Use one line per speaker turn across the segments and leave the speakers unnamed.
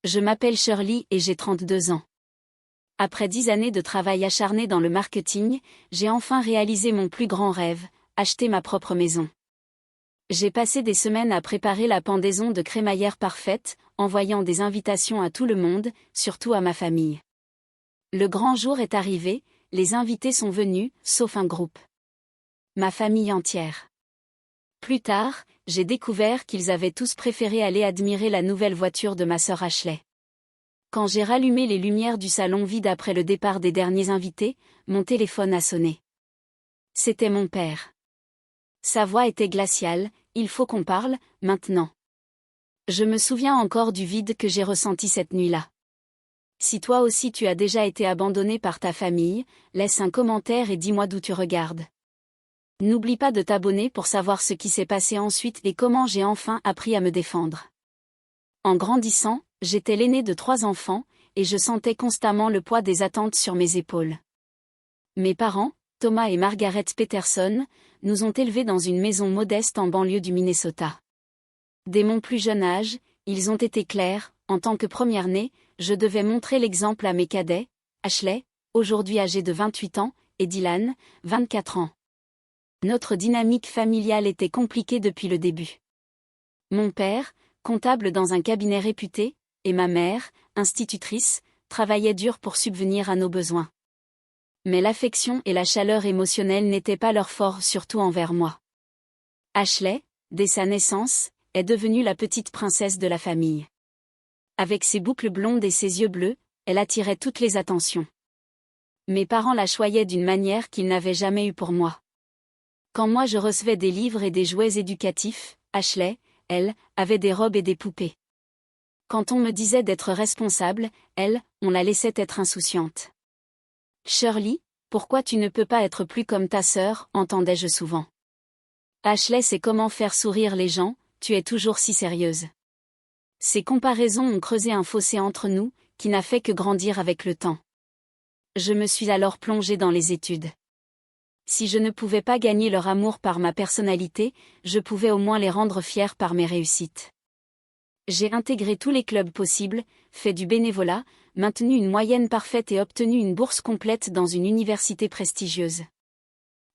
Je m'appelle Shirley et j'ai 32 ans. Après 10 années de travail acharné dans le marketing, j'ai enfin réalisé mon plus grand rêve, acheter ma propre maison. J'ai passé des semaines à préparer la pendaison de crémaillère parfaite, envoyant des invitations à tout le monde, surtout à ma famille. Le grand jour est arrivé, les invités sont venus, sauf un groupe. Ma famille entière. Plus tard, j'ai découvert qu'ils avaient tous préféré aller admirer la nouvelle voiture de ma sœur Ashley. Quand j'ai rallumé les lumières du salon vide après le départ des derniers invités, mon téléphone a sonné. C'était mon père. Sa voix était glaciale, « Il faut qu'on parle, maintenant. » Je me souviens encore du vide que j'ai ressenti cette nuit-là. Si toi aussi tu as déjà été abandonné par ta famille, laisse un commentaire et dis-moi d'où tu regardes. N'oublie pas de t'abonner pour savoir ce qui s'est passé ensuite et comment j'ai enfin appris à me défendre. En grandissant, j'étais l'aîné de 3 enfants, et je sentais constamment le poids des attentes sur mes épaules. Mes parents, Thomas et Margaret Peterson, nous ont élevés dans une maison modeste en banlieue du Minnesota. Dès mon plus jeune âge, ils ont été clairs, en tant que première-née, je devais montrer l'exemple à mes cadets, Ashley, aujourd'hui âgée de 28 ans, et Dylan, 24 ans. Notre dynamique familiale était compliquée depuis le début. Mon père, comptable dans un cabinet réputé, et ma mère, institutrice, travaillaient dur pour subvenir à nos besoins. Mais l'affection et la chaleur émotionnelle n'étaient pas leur fort, surtout envers moi. Ashley, dès sa naissance, est devenue la petite princesse de la famille. Avec ses boucles blondes et ses yeux bleus, elle attirait toutes les attentions. Mes parents la choyaient d'une manière qu'ils n'avaient jamais eue pour moi. Quand moi je recevais des livres et des jouets éducatifs, Ashley, elle, avait des robes et des poupées. Quand on me disait d'être responsable, elle, on la laissait être insouciante. Shirley, pourquoi tu ne peux pas être plus comme ta sœur, entendais-je souvent. Ashley sait comment faire sourire les gens, tu es toujours si sérieuse. Ces comparaisons ont creusé un fossé entre nous, qui n'a fait que grandir avec le temps. Je me suis alors plongée dans les études. Si je ne pouvais pas gagner leur amour par ma personnalité, je pouvais au moins les rendre fiers par mes réussites. J'ai intégré tous les clubs possibles, fait du bénévolat, maintenu une moyenne parfaite et obtenu une bourse complète dans une université prestigieuse.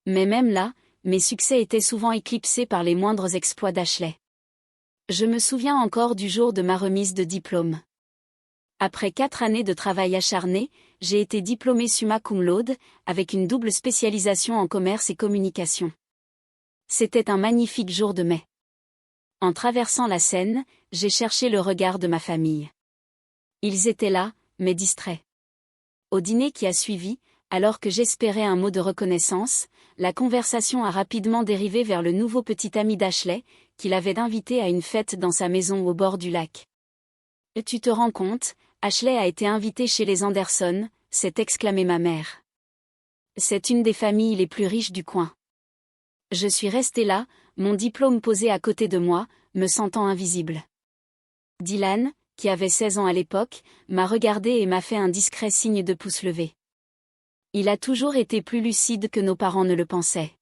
Mais même là, mes succès étaient souvent éclipsés par les moindres exploits d'Ashley. Je me souviens encore du jour de ma remise de diplôme. Après 4 années de travail acharné, j'ai été diplômée summa cum laude, avec une double spécialisation en commerce et communication. C'était un magnifique jour de mai. En traversant la Seine, j'ai cherché le regard de ma famille. Ils étaient là, mais distraits. Au dîner qui a suivi, alors que j'espérais un mot de reconnaissance, la conversation a rapidement dérivé vers le nouveau petit ami d'Ashley, qu'il avait invité à une fête dans sa maison au bord du lac. « Tu te rends compte, Ashley a été invitée chez les Anderson », s'est exclamée ma mère. C'est une des familles les plus riches du coin. Je suis restée là, mon diplôme posé à côté de moi, me sentant invisible. Dylan, qui avait 16 ans à l'époque, m'a regardé et m'a fait un discret signe de pouce levé. Il a toujours été plus lucide que nos parents ne le pensaient.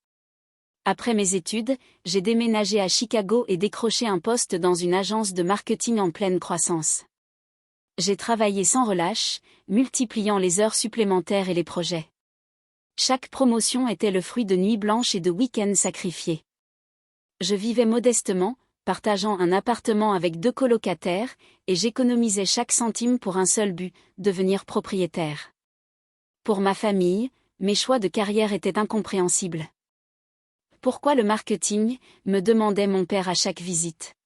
Après mes études, j'ai déménagé à Chicago et décroché un poste dans une agence de marketing en pleine croissance. J'ai travaillé sans relâche, multipliant les heures supplémentaires et les projets. Chaque promotion était le fruit de nuits blanches et de week-ends sacrifiés. Je vivais modestement, partageant un appartement avec 2 colocataires, et j'économisais chaque centime pour un seul but, devenir propriétaire. Pour ma famille, mes choix de carrière étaient incompréhensibles. Pourquoi le marketing, me demandait mon père à chaque visite.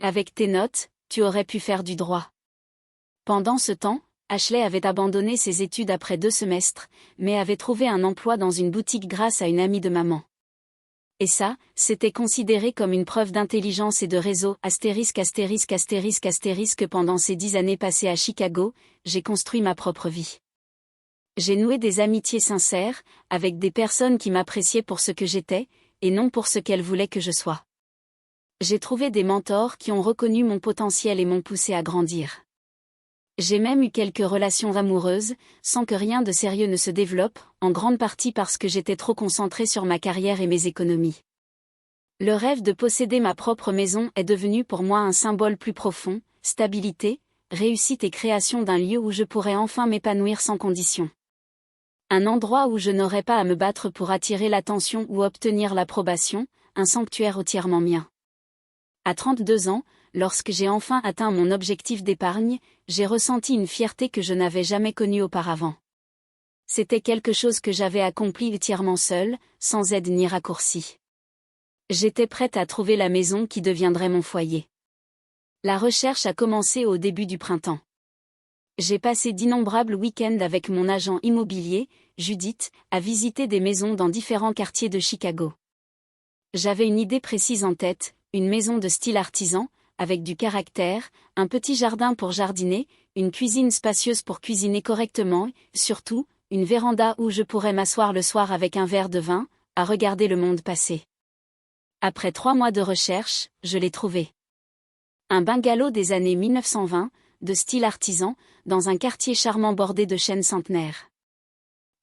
Avec tes notes, tu aurais pu faire du droit. Pendant ce temps, Ashley avait abandonné ses études après 2 semestres, mais avait trouvé un emploi dans une boutique grâce à une amie de maman. Et ça, c'était considéré comme une preuve d'intelligence et de réseau, ******** Pendant ces 10 années passées à Chicago, j'ai construit ma propre vie. J'ai noué des amitiés sincères, avec des personnes qui m'appréciaient pour ce que j'étais, et non pour ce qu'elles voulaient que je sois. J'ai trouvé des mentors qui ont reconnu mon potentiel et m'ont poussé à grandir. J'ai même eu quelques relations amoureuses, sans que rien de sérieux ne se développe, en grande partie parce que j'étais trop concentrée sur ma carrière et mes économies. Le rêve de posséder ma propre maison est devenu pour moi un symbole plus profond, stabilité, réussite et création d'un lieu où je pourrais enfin m'épanouir sans condition. Un endroit où je n'aurais pas à me battre pour attirer l'attention ou obtenir l'approbation, un sanctuaire entièrement mien. À 32 ans, lorsque j'ai enfin atteint mon objectif d'épargne, j'ai ressenti une fierté que je n'avais jamais connue auparavant. C'était quelque chose que j'avais accompli entièrement seul, sans aide ni raccourci. J'étais prête à trouver la maison qui deviendrait mon foyer. La recherche a commencé au début du printemps. J'ai passé d'innombrables week-ends avec mon agent immobilier, Judith, à visiter des maisons dans différents quartiers de Chicago. J'avais une idée précise en tête, une maison de style artisan, avec du caractère, un petit jardin pour jardiner, une cuisine spacieuse pour cuisiner correctement, et, surtout, une véranda où je pourrais m'asseoir le soir avec un verre de vin, à regarder le monde passer. Après 3 mois de recherche, je l'ai trouvé. Un bungalow des années 1920, de style artisan, dans un quartier charmant bordé de chênes centenaires.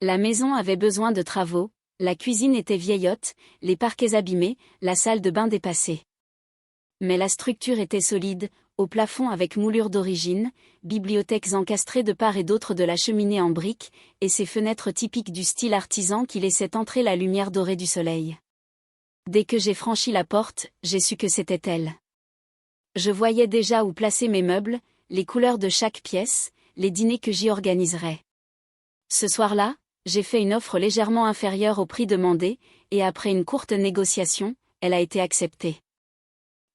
La maison avait besoin de travaux, la cuisine était vieillotte, les parquets abîmés, la salle de bain dépassée. Mais la structure était solide, au plafond avec moulure d'origine, bibliothèques encastrées de part et d'autre de la cheminée en briques, et ses fenêtres typiques du style artisan qui laissaient entrer la lumière dorée du soleil. Dès que j'ai franchi la porte, j'ai su que c'était elle. Je voyais déjà où placer mes meubles, les couleurs de chaque pièce, les dîners que j'y organiserais. Ce soir-là, j'ai fait une offre légèrement inférieure au prix demandé, et après une courte négociation, elle a été acceptée.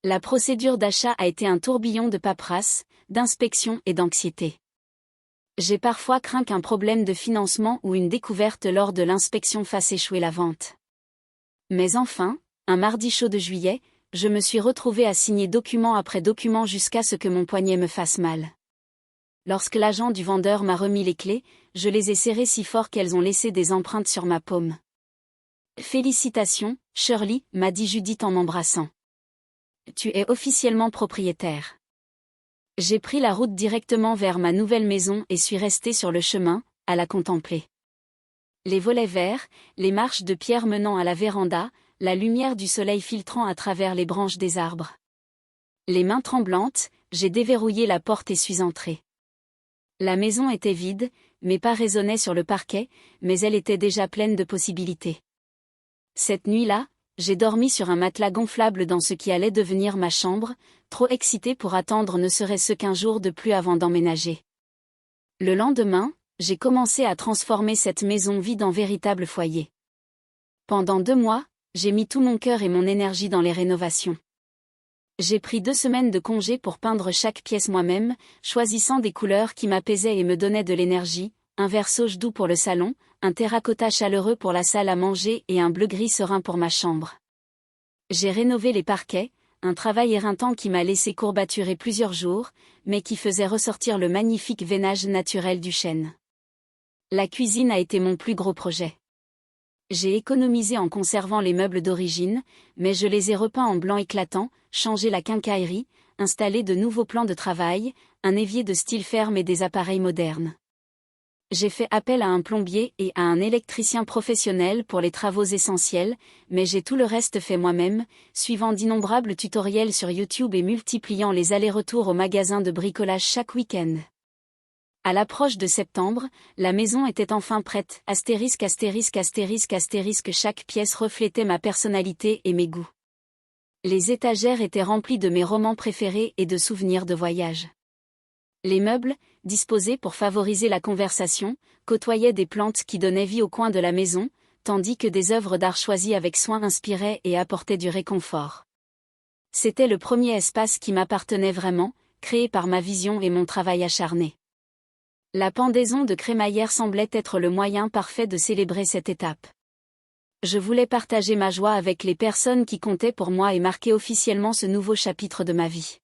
La procédure d'achat a été un tourbillon de paperasse, d'inspection et d'anxiété. J'ai parfois craint qu'un problème de financement ou une découverte lors de l'inspection fasse échouer la vente. Mais enfin, un mardi chaud de juillet, je me suis retrouvée à signer document après document jusqu'à ce que mon poignet me fasse mal. Lorsque l'agent du vendeur m'a remis les clés, je les ai serrées si fort qu'elles ont laissé des empreintes sur ma paume. « Félicitations, Shirley », m'a dit Judith en m'embrassant. « Tu es officiellement propriétaire. » J'ai pris la route directement vers ma nouvelle maison et suis restée sur le chemin, à la contempler. Les volets verts, les marches de pierre menant à la véranda, la lumière du soleil filtrant à travers les branches des arbres. Les mains tremblantes, j'ai déverrouillé la porte et suis entrée. La maison était vide, mes pas résonnaient sur le parquet, mais elle était déjà pleine de possibilités. Cette nuit-là, j'ai dormi sur un matelas gonflable dans ce qui allait devenir ma chambre, trop excitée pour attendre ne serait-ce qu'un jour de plus avant d'emménager. Le lendemain, j'ai commencé à transformer cette maison vide en véritable foyer. Pendant 2 mois, j'ai mis tout mon cœur et mon énergie dans les rénovations. J'ai pris 2 semaines de congé pour peindre chaque pièce moi-même, choisissant des couleurs qui m'apaisaient et me donnaient de l'énergie, un vert sauge doux pour le salon, un terracotta chaleureux pour la salle à manger et un bleu-gris serein pour ma chambre. J'ai rénové les parquets, un travail éreintant qui m'a laissé courbaturer plusieurs jours, mais qui faisait ressortir le magnifique veinage naturel du chêne. La cuisine a été mon plus gros projet. J'ai économisé en conservant les meubles d'origine, mais je les ai repeints en blanc éclatant, changé la quincaillerie, installé de nouveaux plans de travail, un évier de style ferme et des appareils modernes. J'ai fait appel à un plombier et à un électricien professionnel pour les travaux essentiels, mais j'ai tout le reste fait moi-même, suivant d'innombrables tutoriels sur YouTube et multipliant les allers-retours au magasin de bricolage chaque week-end. À l'approche de septembre, la maison était enfin prête, *************** chaque pièce reflétait ma personnalité et mes goûts. Les étagères étaient remplies de mes romans préférés et de souvenirs de voyage. Les meubles, disposés pour favoriser la conversation, côtoyaient des plantes qui donnaient vie au coin de la maison, tandis que des œuvres d'art choisies avec soin inspiraient et apportaient du réconfort. C'était le premier espace qui m'appartenait vraiment, créé par ma vision et mon travail acharné. La pendaison de crémaillère semblait être le moyen parfait de célébrer cette étape. Je voulais partager ma joie avec les personnes qui comptaient pour moi et marquer officiellement ce nouveau chapitre de ma vie.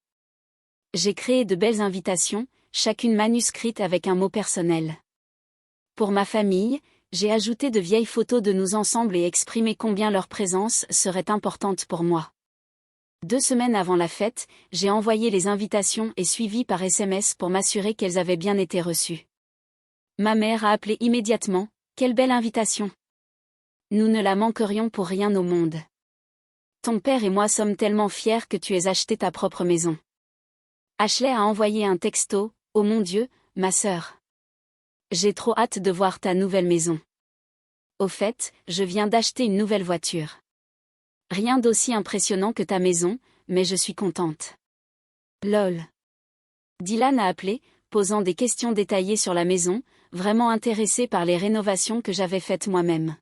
J'ai créé de belles invitations, chacune manuscrite avec un mot personnel. Pour ma famille, j'ai ajouté de vieilles photos de nous ensemble et exprimé combien leur présence serait importante pour moi. 2 semaines avant la fête, j'ai envoyé les invitations et suivi par SMS pour m'assurer qu'elles avaient bien été reçues. Ma mère a appelé immédiatement, « Quelle belle invitation ! Nous ne la manquerions pour rien au monde. Ton père et moi sommes tellement fiers que tu aies acheté ta propre maison. » Ashley a envoyé un texto, Oh mon Dieu, ma sœur. J'ai trop hâte de voir ta nouvelle maison. Au fait, je viens d'acheter une nouvelle voiture. Rien d'aussi impressionnant que ta maison, mais je suis contente. Lol. Dylan a appelé, posant des questions détaillées sur la maison, vraiment intéressé par les rénovations que j'avais faites moi-même.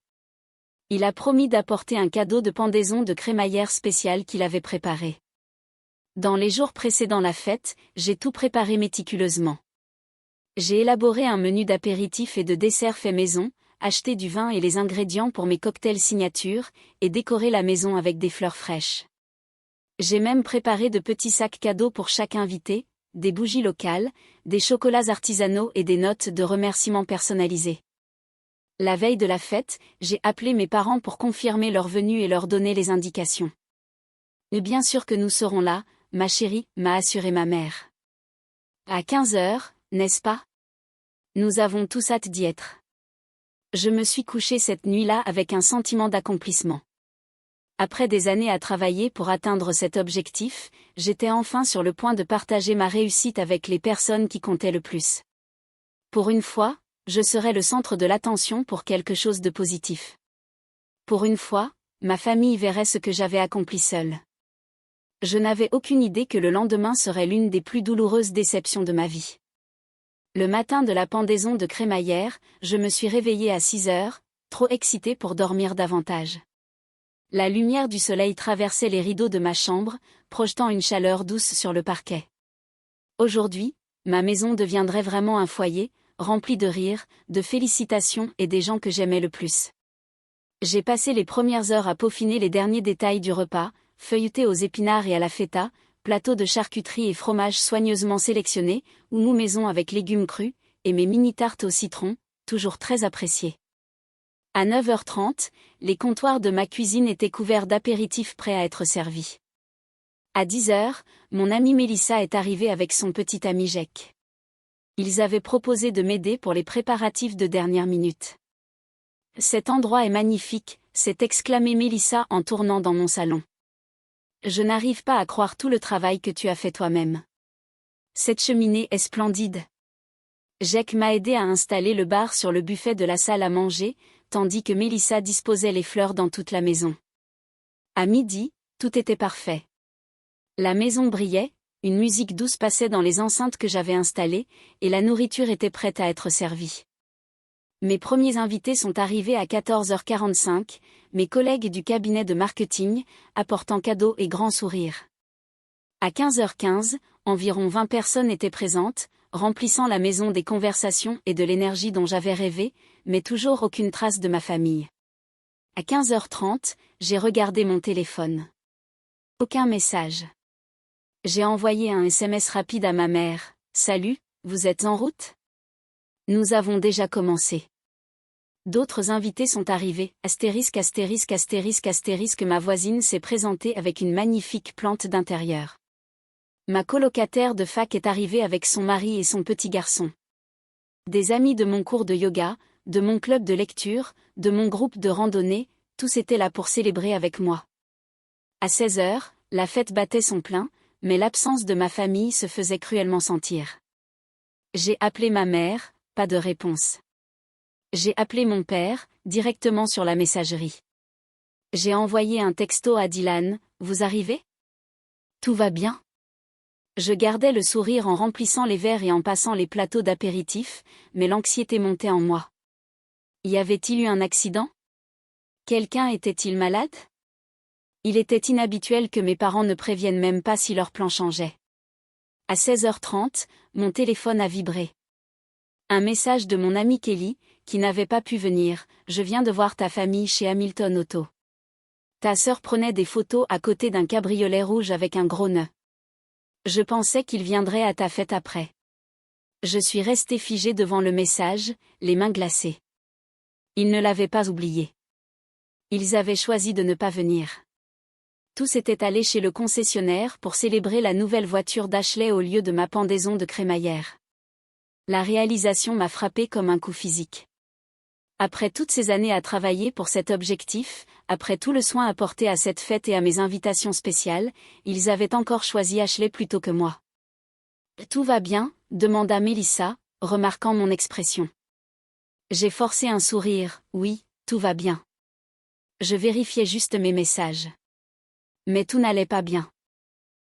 Il a promis d'apporter un cadeau de pendaison de crémaillère spécial qu'il avait préparé. Dans les jours précédant la fête, j'ai tout préparé méticuleusement. J'ai élaboré un menu d'apéritifs et de desserts fait maison, acheté du vin et les ingrédients pour mes cocktails signature, et décoré la maison avec des fleurs fraîches. J'ai même préparé de petits sacs cadeaux pour chaque invité, des bougies locales, des chocolats artisanaux et des notes de remerciements personnalisées. La veille de la fête, j'ai appelé mes parents pour confirmer leur venue et leur donner les indications. Et bien sûr que nous serons là, ma chérie, m'a assuré ma mère. À 15 heures, n'est-ce pas? Nous avons tous hâte d'y être. Je me suis couchée cette nuit-là avec un sentiment d'accomplissement. Après des années à travailler pour atteindre cet objectif, j'étais enfin sur le point de partager ma réussite avec les personnes qui comptaient le plus. Pour une fois, je serais le centre de l'attention pour quelque chose de positif. Pour une fois, ma famille verrait ce que j'avais accompli seule. Je n'avais aucune idée que le lendemain serait l'une des plus douloureuses déceptions de ma vie. Le matin de la pendaison de crémaillère, je me suis réveillée à 6 heures, trop excitée pour dormir davantage. La lumière du soleil traversait les rideaux de ma chambre, projetant une chaleur douce sur le parquet. Aujourd'hui, ma maison deviendrait vraiment un foyer, rempli de rires, de félicitations et des gens que j'aimais le plus. J'ai passé les premières heures à peaufiner les derniers détails du repas, feuilleté aux épinards et à la feta, plateau de charcuterie et fromage soigneusement sélectionnés, ou mou maison avec légumes crus, et mes mini-tartes au citron, toujours très appréciées. À 9h30, les comptoirs de ma cuisine étaient couverts d'apéritifs prêts à être servis. À 10h, mon amie Mélissa est arrivée avec son petit ami Jack. Ils avaient proposé de m'aider pour les préparatifs de dernière minute. « Cet endroit est magnifique », s'est exclamée Mélissa en tournant dans mon salon. « Je n'arrive pas à croire tout le travail que tu as fait toi-même. Cette cheminée est splendide. » Jack m'a aidé à installer le bar sur le buffet de la salle à manger, tandis que Mélissa disposait les fleurs dans toute la maison. À midi, tout était parfait. La maison brillait, une musique douce passait dans les enceintes que j'avais installées, et la nourriture était prête à être servie. Mes premiers invités sont arrivés à 14h45, mes collègues du cabinet de marketing, apportant cadeaux et grands sourires. À 15h15, environ 20 personnes étaient présentes, remplissant la maison des conversations et de l'énergie dont j'avais rêvé, mais toujours aucune trace de ma famille. À 15h30, j'ai regardé mon téléphone. Aucun message. J'ai envoyé un SMS rapide à ma mère. « Salut, vous êtes en route ? Nous avons déjà commencé. » D'autres invités sont arrivés. ********* Ma voisine s'est présentée avec une magnifique plante d'intérieur. Ma colocataire de fac est arrivée avec son mari et son petit garçon. Des amis de mon cours de yoga, de mon club de lecture, de mon groupe de randonnée, tous étaient là pour célébrer avec moi. À 16h, la fête battait son plein, mais l'absence de ma famille se faisait cruellement sentir. J'ai appelé ma mère, pas de réponse. J'ai appelé mon père, directement sur la messagerie. J'ai envoyé un texto à Dylan, « Vous arrivez ? Tout va bien ? » Je gardais le sourire en remplissant les verres et en passant les plateaux d'apéritifs, mais l'anxiété montait en moi. Y avait-il eu un accident ? Quelqu'un était-il malade ? Il était inhabituel que mes parents ne préviennent même pas si leur plan changeait. À 16h30, mon téléphone a vibré. Un message de mon amie Kelly, qui n'avait pas pu venir. « Je viens de voir ta famille chez Hamilton Auto. Ta sœur prenait des photos à côté d'un cabriolet rouge avec un gros nœud. Je pensais qu'il viendrait à ta fête après. » Je suis restée figée devant le message, les mains glacées. Ils ne l'avaient pas oublié. Ils avaient choisi de ne pas venir. Tous étaient allés chez le concessionnaire pour célébrer la nouvelle voiture d'Ashley au lieu de ma pendaison de crémaillère. La réalisation m'a frappée comme un coup physique. Après toutes ces années à travailler pour cet objectif, après tout le soin apporté à cette fête et à mes invitations spéciales, ils avaient encore choisi Ashley plutôt que moi. « Tout va bien, demanda Mélissa, remarquant mon expression. J'ai forcé un sourire, oui, tout va bien. Je vérifiais juste mes messages. Mais tout n'allait pas bien.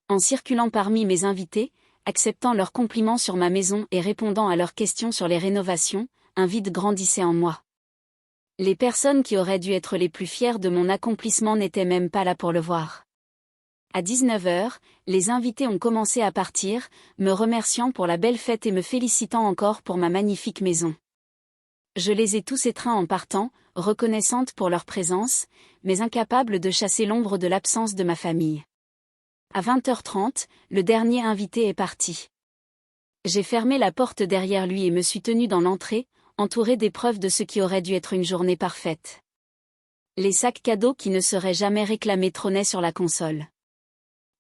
En circulant parmi mes invités, acceptant leurs compliments sur ma maison et répondant à leurs questions sur les rénovations, un vide grandissait en moi. Les personnes qui auraient dû être les plus fières de mon accomplissement n'étaient même pas là pour le voir. À 19h, les invités ont commencé à partir, me remerciant pour la belle fête et me félicitant encore pour ma magnifique maison. Je les ai tous étreints en partant, reconnaissante pour leur présence, mais incapable de chasser l'ombre de l'absence de ma famille. À 20h30, le dernier invité est parti. J'ai fermé la porte derrière lui et me suis tenue dans l'entrée, entourée des preuves de ce qui aurait dû être une journée parfaite. Les sacs cadeaux qui ne seraient jamais réclamés trônaient sur la console.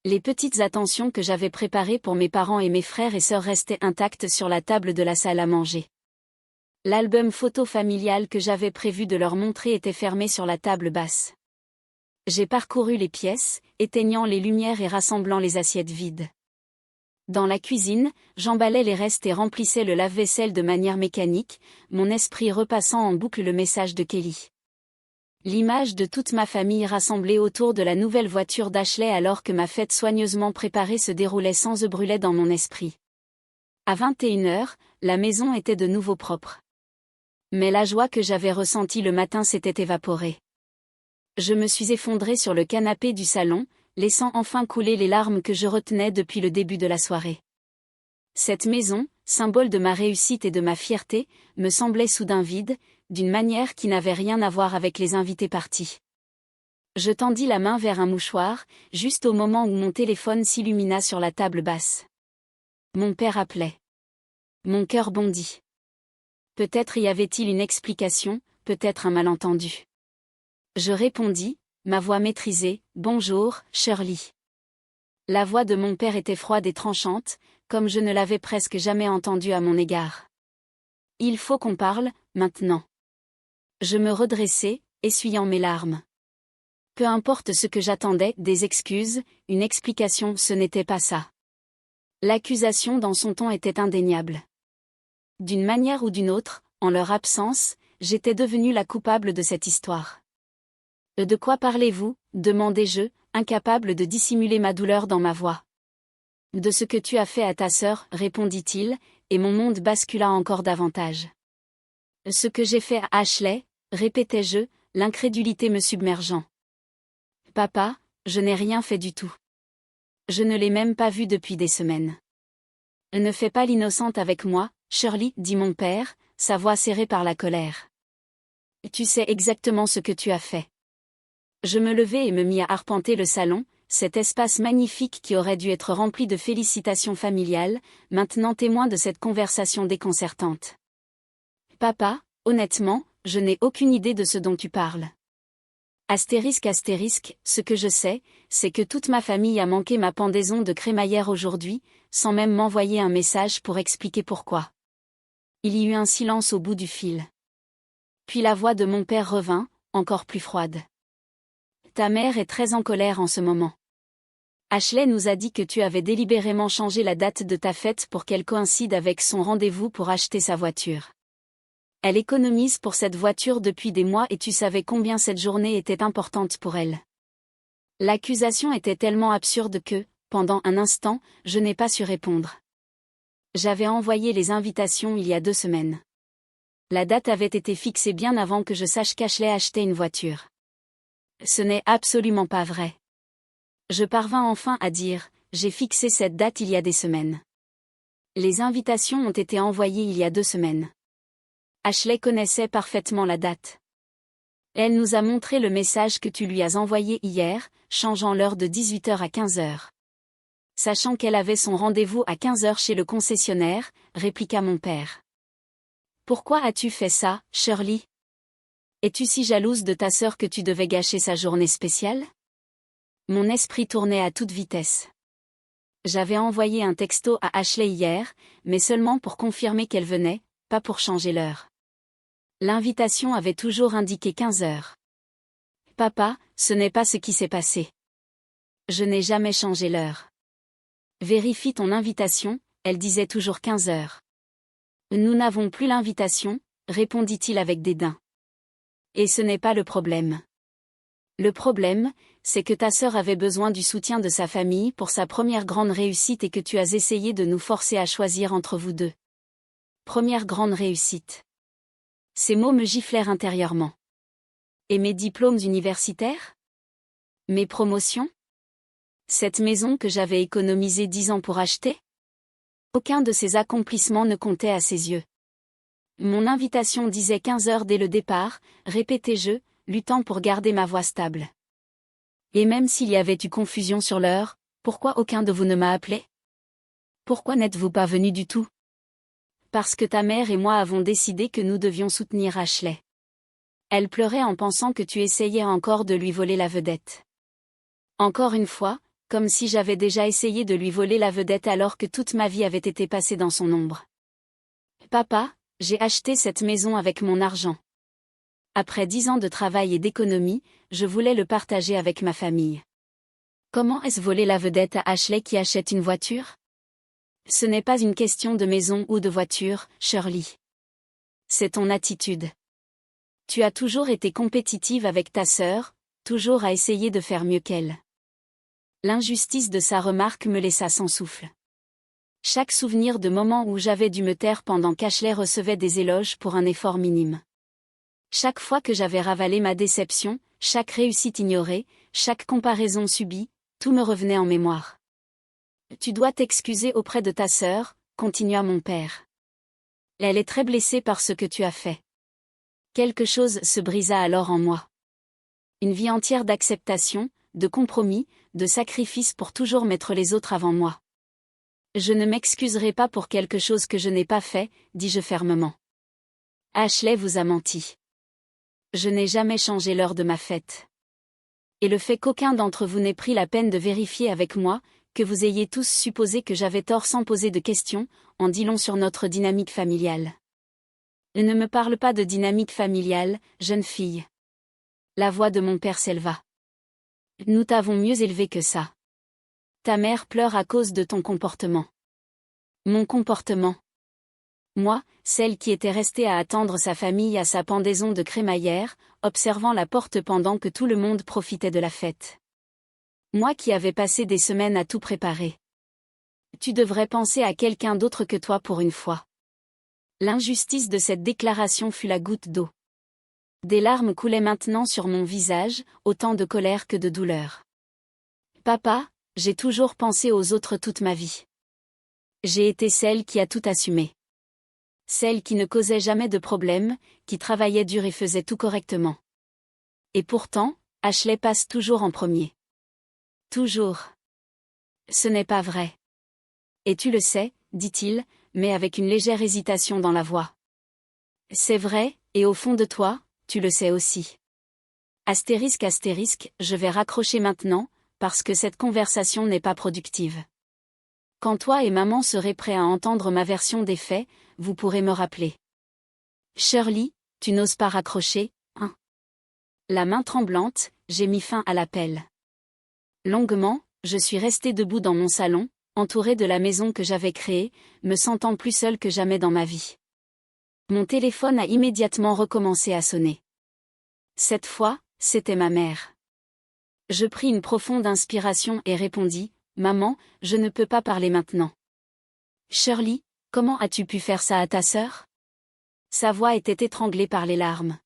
Les petites attentions que j'avais préparées pour mes parents et mes frères et sœurs restaient intactes sur la table de la salle à manger. L'album photo familial que j'avais prévu de leur montrer était fermé sur la table basse. J'ai parcouru les pièces, éteignant les lumières et rassemblant les assiettes vides. Dans la cuisine, j'emballais les restes et remplissais le lave-vaisselle de manière mécanique, mon esprit repassant en boucle le message de Kelly. L'image de toute ma famille rassemblée autour de la nouvelle voiture d'Ashley alors que ma fête soigneusement préparée se déroulait sans œufs brûlait dans mon esprit. À 21h, la maison était de nouveau propre. Mais la joie que j'avais ressentie le matin s'était évaporée. Je me suis effondrée sur le canapé du salon, laissant enfin couler les larmes que je retenais depuis le début de la soirée. Cette maison, symbole de ma réussite et de ma fierté, me semblait soudain vide, d'une manière qui n'avait rien à voir avec les invités partis. Je tendis la main vers un mouchoir, juste au moment où mon téléphone s'illumina sur la table basse. Mon père appelait. Mon cœur bondit. Peut-être y avait-il une explication, peut-être un malentendu. Je répondis, ma voix maîtrisée, « Bonjour, Shirley. » La voix de mon père était froide et tranchante, comme je ne l'avais presque jamais entendue à mon égard. « Il faut qu'on parle, maintenant. » Je me redressai, essuyant mes larmes. Peu importe ce que j'attendais, des excuses, une explication, ce n'était pas ça. L'accusation dans son ton était indéniable. D'une manière ou d'une autre, en leur absence, j'étais devenue la coupable de cette histoire. « De quoi parlez-vous » demandai-je, incapable de dissimuler ma douleur dans ma voix. « De ce que tu as fait à ta sœur » répondit-il, et mon monde bascula encore davantage. « Ce que j'ai fait à Ashley » répétai-je, l'incrédulité me submergeant. « Papa, je n'ai rien fait du tout. Je ne l'ai même pas vue depuis des semaines. »« Ne fais pas l'innocente avec moi, Shirley, » dit mon père, sa voix serrée par la colère. « Tu sais exactement ce que tu as fait. » Je me levai et me mis à arpenter le salon, cet espace magnifique qui aurait dû être rempli de félicitations familiales, maintenant témoin de cette conversation déconcertante. « Papa, honnêtement, je n'ai aucune idée de ce dont tu parles. » Astérisque, ce que je sais, c'est que toute ma famille a manqué ma pendaison de crémaillère aujourd'hui, sans même m'envoyer un message pour expliquer pourquoi. Il y eut un silence au bout du fil. Puis la voix de mon père revint, encore plus froide. « Ta mère est très en colère en ce moment. Ashley nous a dit que tu avais délibérément changé la date de ta fête pour qu'elle coïncide avec son rendez-vous pour acheter sa voiture. Elle économise pour cette voiture depuis des mois et tu savais combien cette journée était importante pour elle. » L'accusation était tellement absurde que, pendant un instant, je n'ai pas su répondre. J'avais envoyé les invitations il y a 2 semaines. La date avait été fixée bien avant que je sache qu'Ashley achetait une voiture. Ce n'est absolument pas vrai. Je parvins enfin à dire, j'ai fixé cette date il y a des semaines. Les invitations ont été envoyées il y a 2 semaines. Ashley connaissait parfaitement la date. Elle nous a montré le message que tu lui as envoyé hier, changeant l'heure de 18h à 15h. Sachant qu'elle avait son rendez-vous à 15h chez le concessionnaire, répliqua mon père. Pourquoi as-tu fait ça, Shirley? Es-tu si jalouse de ta sœur que tu devais gâcher sa journée spéciale? Mon esprit tournait à toute vitesse. J'avais envoyé un texto à Ashley hier, mais seulement pour confirmer qu'elle venait, pas pour changer l'heure. L'invitation avait toujours indiqué 15h. Papa, ce n'est pas ce qui s'est passé. Je n'ai jamais changé l'heure. Vérifie ton invitation, Elle disait toujours 15 heures. Nous n'avons plus l'invitation, répondit-il avec dédain. Et ce n'est pas le problème. Le problème, c'est que ta sœur avait besoin du soutien de sa famille pour sa première grande réussite et que tu as essayé de nous forcer à choisir entre vous deux. Première grande réussite. Ces mots me giflèrent intérieurement. Et mes diplômes universitaires? Mes promotions? Cette maison que j'avais économisé 10 ans pour acheter? Aucun de ces accomplissements ne comptait à ses yeux. Mon invitation disait 15 heures dès le départ, répétai-je, luttant pour garder ma voix stable. Et même s'il y avait eu confusion sur l'heure, pourquoi aucun de vous ne m'a appelé? Pourquoi n'êtes-vous pas venu du tout? Parce que ta mère et moi avons décidé que nous devions soutenir Ashley. Elle pleurait en pensant que tu essayais encore de lui voler la vedette. Encore une fois, comme si j'avais déjà essayé de lui voler la vedette alors que toute ma vie avait été passée dans son ombre. Papa, j'ai acheté cette maison avec mon argent. Après 10 ans de travail et d'économie, je voulais le partager avec ma famille. Comment est-ce voler la vedette à Ashley qui achète une voiture? Ce n'est pas une question de maison ou de voiture, Shirley. C'est ton attitude. Tu as toujours été compétitive avec ta sœur, toujours à essayer de faire mieux qu'elle. L'injustice de sa remarque me laissa sans souffle. Chaque souvenir de moment où j'avais dû me taire pendant qu'Ashley recevait des éloges pour un effort minime. Chaque fois que j'avais ravalé ma déception, chaque réussite ignorée, chaque comparaison subie, tout me revenait en mémoire. Tu dois t'excuser auprès de ta sœur, continua mon père. Elle est très blessée par ce que tu as fait. Quelque chose se brisa alors en moi. Une vie entière d'acceptation, de compromis, de sacrifice pour toujours mettre les autres avant moi. Je ne m'excuserai pas pour quelque chose que je n'ai pas fait, dis-je fermement. Ashley vous a menti. Je n'ai jamais changé l'heure de ma fête. Et le fait qu'aucun d'entre vous n'ait pris la peine de vérifier avec moi, que vous ayez tous supposé que j'avais tort sans poser de questions, en dit long sur notre dynamique familiale. Ne me parle pas de dynamique familiale, jeune fille. La voix de mon père s'éleva. Nous t'avons mieux élevé que ça. Ta mère pleure à cause de ton comportement. Mon comportement. Moi, celle qui était restée à attendre sa famille à sa pendaison de crémaillère, observant la porte pendant que tout le monde profitait de la fête. Moi qui avais passé des semaines à tout préparer. Tu devrais penser à quelqu'un d'autre que toi pour une fois. L'injustice de cette déclaration fut la goutte d'eau. Des larmes coulaient maintenant sur mon visage, autant de colère que de douleur. Papa, j'ai toujours pensé aux autres toute ma vie. J'ai été celle qui a tout assumé. Celle qui ne causait jamais de problème, qui travaillait dur et faisait tout correctement. Et pourtant, Ashley passe toujours en premier. Toujours. Ce n'est pas vrai. Et tu le sais, dit-il, mais avec une légère hésitation dans la voix. C'est vrai, et au fond de toi, tu le sais aussi. Astérisque astérisque, je vais raccrocher maintenant, parce que cette conversation n'est pas productive. Quand toi et maman serez prêts à entendre ma version des faits, vous pourrez me rappeler. Shirley, tu n'oses pas raccrocher, hein? La main tremblante, j'ai mis fin à l'appel. Longuement, je suis restée debout dans mon salon, entourée de la maison que j'avais créée, me sentant plus seule que jamais dans ma vie. Mon téléphone a immédiatement recommencé à sonner. Cette fois, c'était ma mère. Je pris une profonde inspiration et répondis, « Maman, je ne peux pas parler maintenant. » « Shirley, comment as-tu pu faire ça à ta sœur ?» Sa voix était étranglée par les larmes.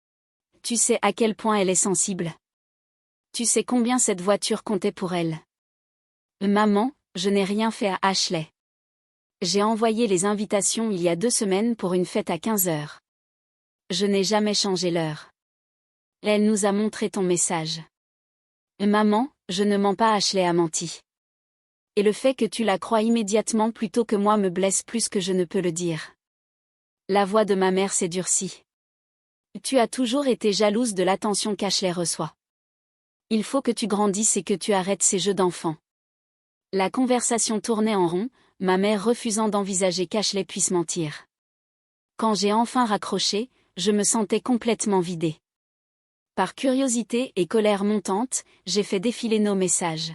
« Tu sais à quel point elle est sensible. Tu sais combien cette voiture comptait pour elle. » « Maman, je n'ai rien fait à Ashley. J'ai envoyé les invitations il y a 2 semaines pour une fête à 15 heures. Je n'ai jamais changé l'heure. Elle nous a montré ton message. Maman, je ne mens pas, Ashley a menti. Et le fait que tu la crois immédiatement plutôt que moi me blesse plus que je ne peux le dire. La voix de ma mère s'est durcie. Tu as toujours été jalouse de l'attention qu'Ashley reçoit. Il faut que tu grandisses et que tu arrêtes ces jeux d'enfant. La conversation tournait en rond, ma mère refusant d'envisager qu'Ashley puisse mentir. Quand j'ai enfin raccroché, je me sentais complètement vidée. Par curiosité et colère montante, j'ai fait défiler nos messages.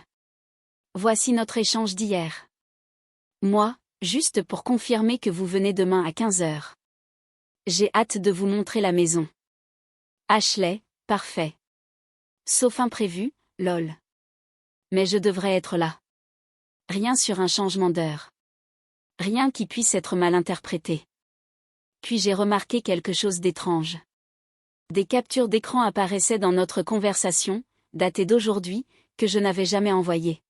Voici notre échange d'hier. Moi, Juste pour confirmer que vous venez demain à 15 heures. J'ai hâte de vous montrer la maison. Ashley, parfait. Sauf imprévu, lol. Mais je devrais être là. Rien sur un changement d'heure. Rien qui puisse être mal interprété. Puis j'ai remarqué quelque chose d'étrange. Des captures d'écran apparaissaient dans notre conversation, datées d'aujourd'hui, que je n'avais jamais envoyées.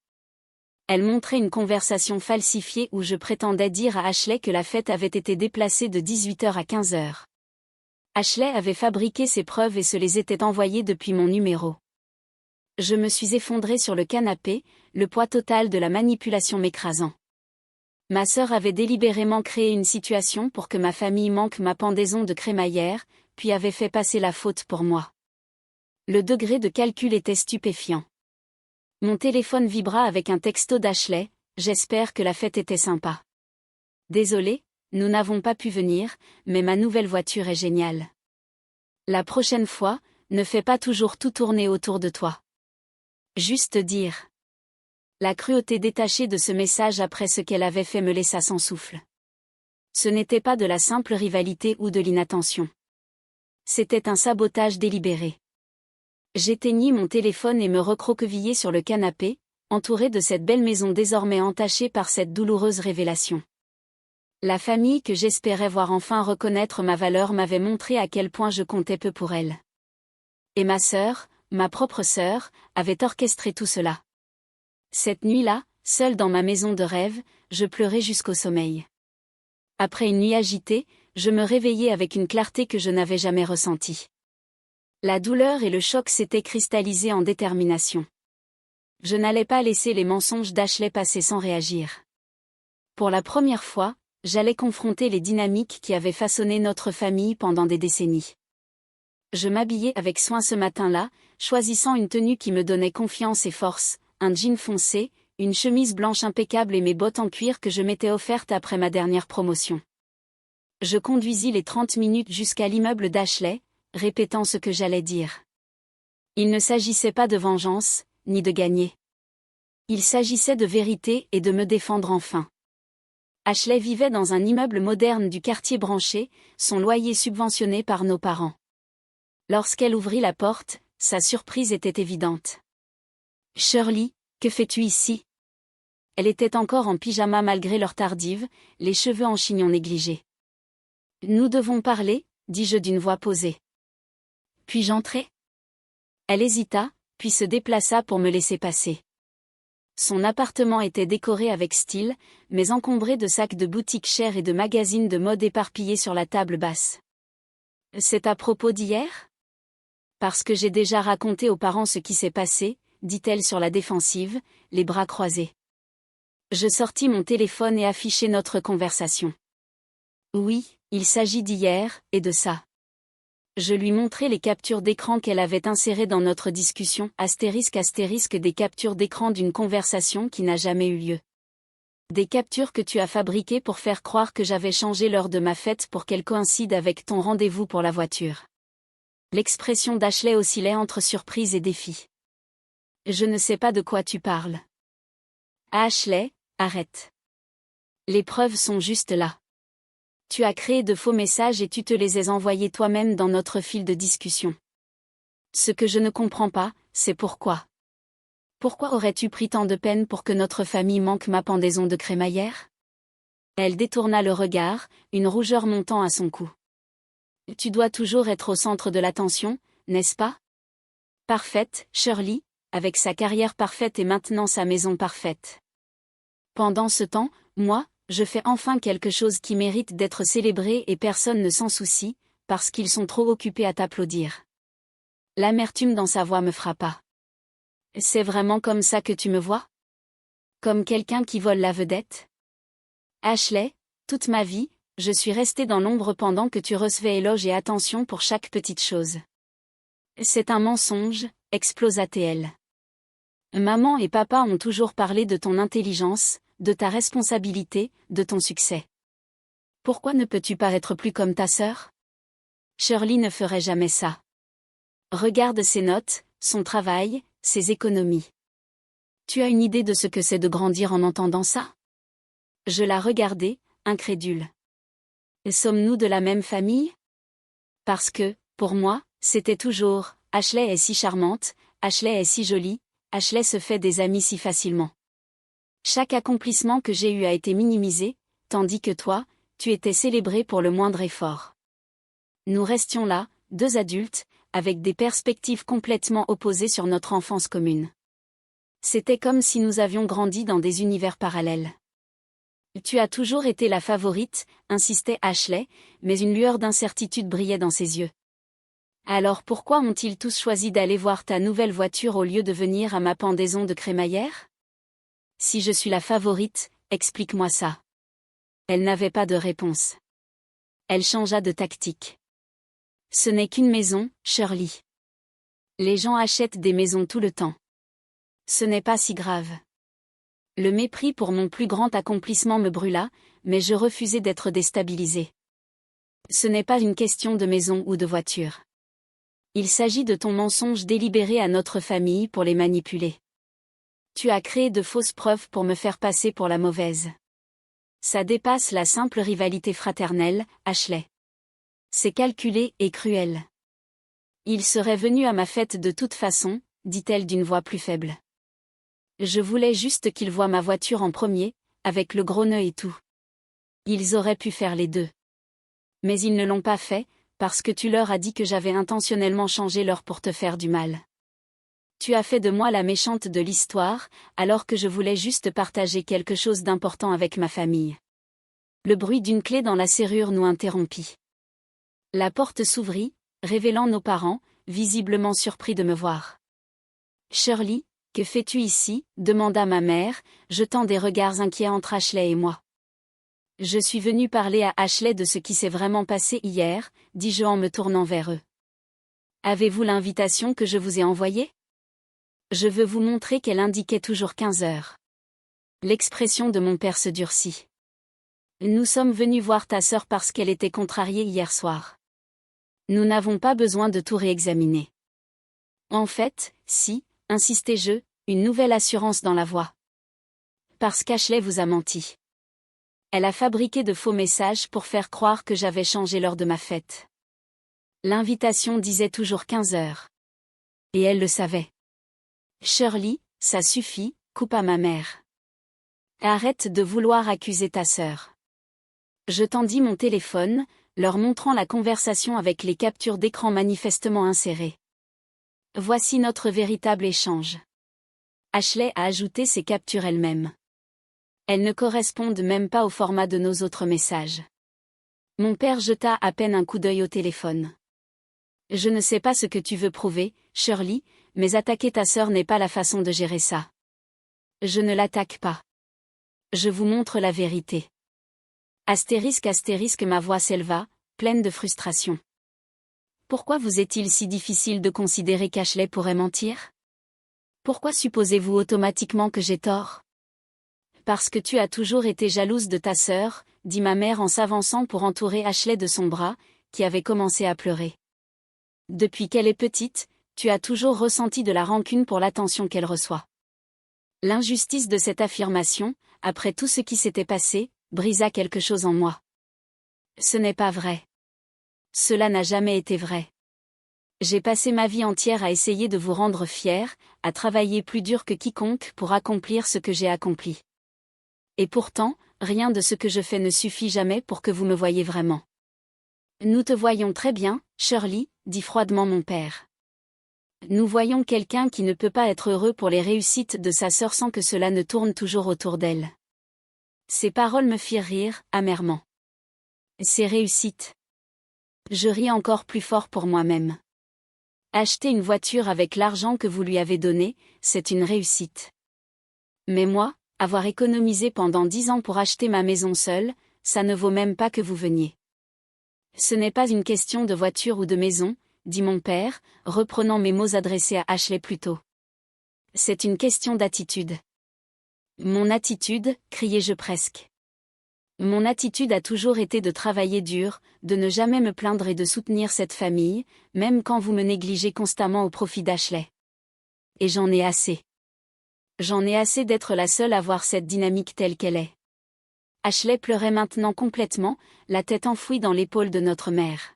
Elles montraient une conversation falsifiée où je prétendais dire à Ashley que la fête avait été déplacée de 18h à 15h. Ashley avait fabriqué ses preuves et se les était envoyées depuis mon numéro. Je me suis effondrée sur le canapé, le poids total de la manipulation m'écrasant. Ma sœur avait délibérément créé une situation pour que ma famille manque ma pendaison de crémaillère, puis avait fait passer la faute pour moi. Le degré de calcul était stupéfiant. Mon téléphone vibra avec un texto d'Ashley, j'espère que la fête était sympa. Désolé, nous n'avons pas pu venir, mais ma nouvelle voiture est géniale. La prochaine fois, ne fais pas toujours tout tourner autour de toi. Juste dire. La cruauté détachée de ce message après ce qu'elle avait fait me laissa sans souffle. Ce n'était pas de la simple rivalité ou de l'inattention. C'était un sabotage délibéré. J'éteignis mon téléphone et me recroquevillai sur le canapé, entouré de cette belle maison désormais entachée par cette douloureuse révélation. La famille que j'espérais voir enfin reconnaître ma valeur m'avait montré à quel point je comptais peu pour elle. Et ma sœur, ma propre sœur, avait orchestré tout cela. Cette nuit-là, seule dans ma maison de rêve, je pleurais jusqu'au sommeil. Après une nuit agitée, je me réveillai avec une clarté que je n'avais jamais ressentie. La douleur et le choc s'étaient cristallisés en détermination. Je n'allais pas laisser les mensonges d'Ashley passer sans réagir. Pour la première fois, j'allais confronter les dynamiques qui avaient façonné notre famille pendant des décennies. Je m'habillai avec soin ce matin-là, choisissant une tenue qui me donnait confiance et force, un jean foncé, une chemise blanche impeccable et mes bottes en cuir que je m'étais offertes après ma dernière promotion. Je conduisis les 30 minutes jusqu'à l'immeuble d'Ashley, répétant ce que j'allais dire. Il ne s'agissait pas de vengeance, ni de gagner. Il s'agissait de vérité et de me défendre enfin. Ashley vivait dans un immeuble moderne du quartier branché, son loyer subventionné par nos parents. Lorsqu'elle ouvrit la porte, sa surprise était évidente. « Shirley, que fais-tu ici ?» Elle était encore en pyjama malgré l'heure tardive, les cheveux en chignon négligés. « Nous devons parler, dis-je d'une voix posée. Puis-je entrer ? Elle hésita, puis se déplaça pour me laisser passer. Son appartement était décoré avec style, mais encombré de sacs de boutiques chères et de magazines de mode éparpillés sur la table basse. « C'est à propos d'hier ? Parce que j'ai déjà raconté aux parents ce qui s'est passé, dit-elle sur la défensive, les bras croisés. Je sortis mon téléphone et affichai notre conversation. Oui, il s'agit d'hier, et de ça. Je lui montrai les captures d'écran qu'elle avait insérées dans notre discussion, *** des captures d'écran d'une conversation qui n'a jamais eu lieu. Des captures que tu as fabriquées pour faire croire que j'avais changé l'heure de ma fête pour qu'elle coïncide avec ton rendez-vous pour la voiture. L'expression d'Ashley oscillait entre surprise et défi. Je ne sais pas de quoi tu parles. Ashley, arrête. Les preuves sont juste là. Tu as créé de faux messages et tu te les as envoyés toi-même dans notre fil de discussion. Ce que je ne comprends pas, c'est pourquoi. Pourquoi aurais-tu pris tant de peine pour que notre famille manque ma pendaison de crémaillère ? Elle détourna le regard, une rougeur montant à son cou. Tu dois toujours être au centre de l'attention, n'est-ce pas ? Parfaite, Shirley, avec sa carrière parfaite et maintenant sa maison parfaite. Pendant ce temps, moi, je fais enfin quelque chose qui mérite d'être célébré et personne ne s'en soucie, parce qu'ils sont trop occupés à t'applaudir. L'amertume dans sa voix me frappa. C'est vraiment comme ça que tu me vois ? Comme quelqu'un qui vole la vedette ? Ashley, toute ma vie, je suis restée dans l'ombre pendant que tu recevais éloge et attention pour chaque petite chose. C'est un mensonge, explosa-t-elle. Maman et papa ont toujours parlé de ton intelligence, de ta responsabilité, de ton succès. Pourquoi ne peux-tu pas être plus comme ta sœur ? Shirley ne ferait jamais ça. Regarde ses notes, son travail, ses économies. Tu as une idée de ce que c'est de grandir en entendant ça ? Je la regardais, incrédule. Sommes-nous de la même famille? Parce que, pour moi, c'était toujours « Ashley est si charmante, Ashley est si jolie, Ashley se fait des amis si facilement ». Chaque accomplissement que j'ai eu a été minimisé, tandis que toi, tu étais célébré pour le moindre effort. Nous restions là, deux adultes, avec des perspectives complètement opposées sur notre enfance commune. C'était comme si nous avions grandi dans des univers parallèles. Tu as toujours été la favorite, insistait Ashley, mais une lueur d'incertitude brillait dans ses yeux. Alors pourquoi ont-ils tous choisi d'aller voir ta nouvelle voiture au lieu de venir à ma pendaison de crémaillère? Si je suis la favorite, explique-moi ça. Elle n'avait pas de réponse. Elle changea de tactique. Ce n'est qu'une maison, Shirley. Les gens achètent des maisons tout le temps. Ce n'est pas si grave. Le mépris pour mon plus grand accomplissement me brûla, mais je refusais d'être déstabilisée. Ce n'est pas une question de maison ou de voiture. Il s'agit de ton mensonge délibéré à notre famille pour les manipuler. Tu as créé de fausses preuves pour me faire passer pour la mauvaise. Ça dépasse la simple rivalité fraternelle, Ashley. C'est calculé et cruel. Il serait venu à ma fête de toute façon, dit-elle d'une voix plus faible. Je voulais juste qu'ils voient ma voiture en premier, avec le gros nœud et tout. Ils auraient pu faire les deux. Mais ils ne l'ont pas fait, parce que tu leur as dit que j'avais intentionnellement changé l'heure pour te faire du mal. Tu as fait de moi la méchante de l'histoire, alors que je voulais juste partager quelque chose d'important avec ma famille. Le bruit d'une clé dans la serrure nous interrompit. La porte s'ouvrit, révélant nos parents, visiblement surpris de me voir. Shirley, que fais-tu ici? Demanda ma mère, jetant des regards inquiets entre Ashley et moi. Je suis venue parler à Ashley de ce qui s'est vraiment passé hier, dis-je en me tournant vers eux. Avez-vous l'invitation que je vous ai envoyée? Je veux vous montrer qu'elle indiquait toujours 15 heures. L'expression de mon père se durcit. Nous sommes venus voir ta sœur parce qu'elle était contrariée hier soir. Nous n'avons pas besoin de tout réexaminer. En fait, si, insistai-je, une nouvelle assurance dans la voix. Parce qu'Ashley vous a menti. Elle a fabriqué de faux messages pour faire croire que j'avais changé l'heure de ma fête. L'invitation disait toujours 15 heures. Et elle le savait. Shirley, ça suffit, coupa ma mère. Arrête de vouloir accuser ta sœur. Je tendis mon téléphone, leur montrant la conversation avec les captures d'écran manifestement insérées. Voici notre véritable échange. Ashley a ajouté ses captures elle-même. Elles ne correspondent même pas au format de nos autres messages. Mon père jeta à peine un coup d'œil au téléphone. Je ne sais pas ce que tu veux prouver, Shirley, mais attaquer ta sœur n'est pas la façon de gérer ça. Je ne l'attaque pas. Je vous montre la vérité. Astérisque astérisque ma voix s'éleva, pleine de frustration. Pourquoi vous est-il si difficile de considérer qu'Ashley pourrait mentir? Pourquoi supposez-vous automatiquement que j'ai tort? Parce que tu as toujours été jalouse de ta sœur, dit ma mère en s'avançant pour entourer Ashley de son bras, qui avait commencé à pleurer. Depuis qu'elle est petite, tu as toujours ressenti de la rancune pour l'attention qu'elle reçoit. L'injustice de cette affirmation, après tout ce qui s'était passé, brisa quelque chose en moi. Ce n'est pas vrai. Cela n'a jamais été vrai. J'ai passé ma vie entière à essayer de vous rendre fiers, à travailler plus dur que quiconque pour accomplir ce que j'ai accompli. Et pourtant, rien de ce que je fais ne suffit jamais pour que vous me voyiez vraiment. Nous te voyons très bien, Shirley, dit froidement mon père. Nous voyons quelqu'un qui ne peut pas être heureux pour les réussites de sa sœur sans que cela ne tourne toujours autour d'elle. Ces paroles me firent rire, amèrement. Ces réussites. Je ris encore plus fort pour moi-même. Acheter une voiture avec l'argent que vous lui avez donné, c'est une réussite. Mais moi, avoir économisé pendant 10 ans pour acheter ma maison seule, ça ne vaut même pas que vous veniez. Ce n'est pas une question de voiture ou de maison, dit mon père, reprenant mes mots adressés à Ashley plus tôt. C'est une question d'attitude. Mon attitude, criai-je presque. Mon attitude a toujours été de travailler dur, de ne jamais me plaindre et de soutenir cette famille, même quand vous me négligez constamment au profit d'Ashley. Et j'en ai assez. J'en ai assez d'être la seule à voir cette dynamique telle qu'elle est. Ashley pleurait maintenant complètement, la tête enfouie dans l'épaule de notre mère.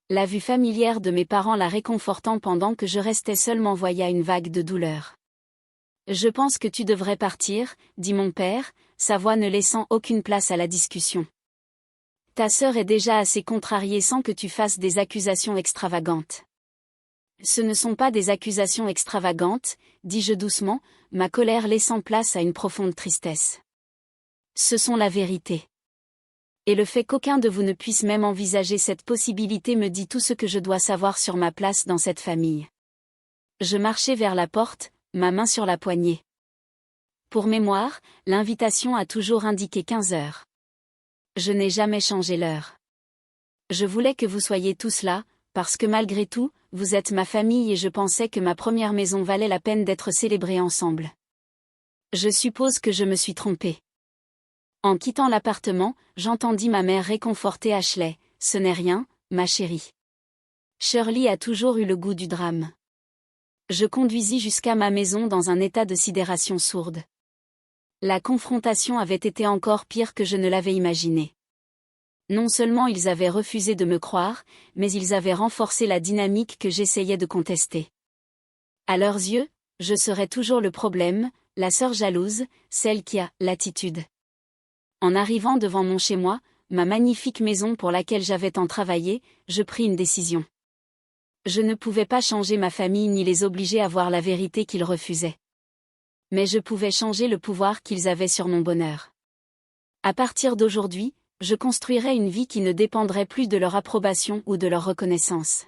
La vue familière de mes parents la réconfortant pendant que je restais seule m'envoya une vague de douleur. « Je pense que tu devrais partir, » dit mon père, sa voix ne laissant aucune place à la discussion. « Ta sœur est déjà assez contrariée sans que tu fasses des accusations extravagantes. » « Ce ne sont pas des accusations extravagantes, » dis-je doucement, ma colère laissant place à une profonde tristesse. « Ce sont la vérité. Et le fait qu'aucun de vous ne puisse même envisager cette possibilité me dit tout ce que je dois savoir sur ma place dans cette famille. » Je marchai vers la porte, ma main sur la poignée. Pour mémoire, l'invitation a toujours indiqué 15 heures. Je n'ai jamais changé l'heure. Je voulais que vous soyez tous là, parce que malgré tout, vous êtes ma famille et je pensais que ma première maison valait la peine d'être célébrée ensemble. Je suppose que je me suis trompée. En quittant l'appartement, j'entendis ma mère réconforter Ashley. « Ce n'est rien, ma chérie. Shirley a toujours eu le goût du drame. » Je conduisis jusqu'à ma maison dans un état de sidération sourde. La confrontation avait été encore pire que je ne l'avais imaginé. Non seulement ils avaient refusé de me croire, mais ils avaient renforcé la dynamique que j'essayais de contester. À leurs yeux, je serais toujours le problème, la sœur jalouse, celle qui a l'attitude. En arrivant devant mon chez-moi, ma magnifique maison pour laquelle j'avais tant travaillé, je pris une décision. Je ne pouvais pas changer ma famille ni les obliger à voir la vérité qu'ils refusaient. Mais je pouvais changer le pouvoir qu'ils avaient sur mon bonheur. À partir d'aujourd'hui, je construirais une vie qui ne dépendrait plus de leur approbation ou de leur reconnaissance.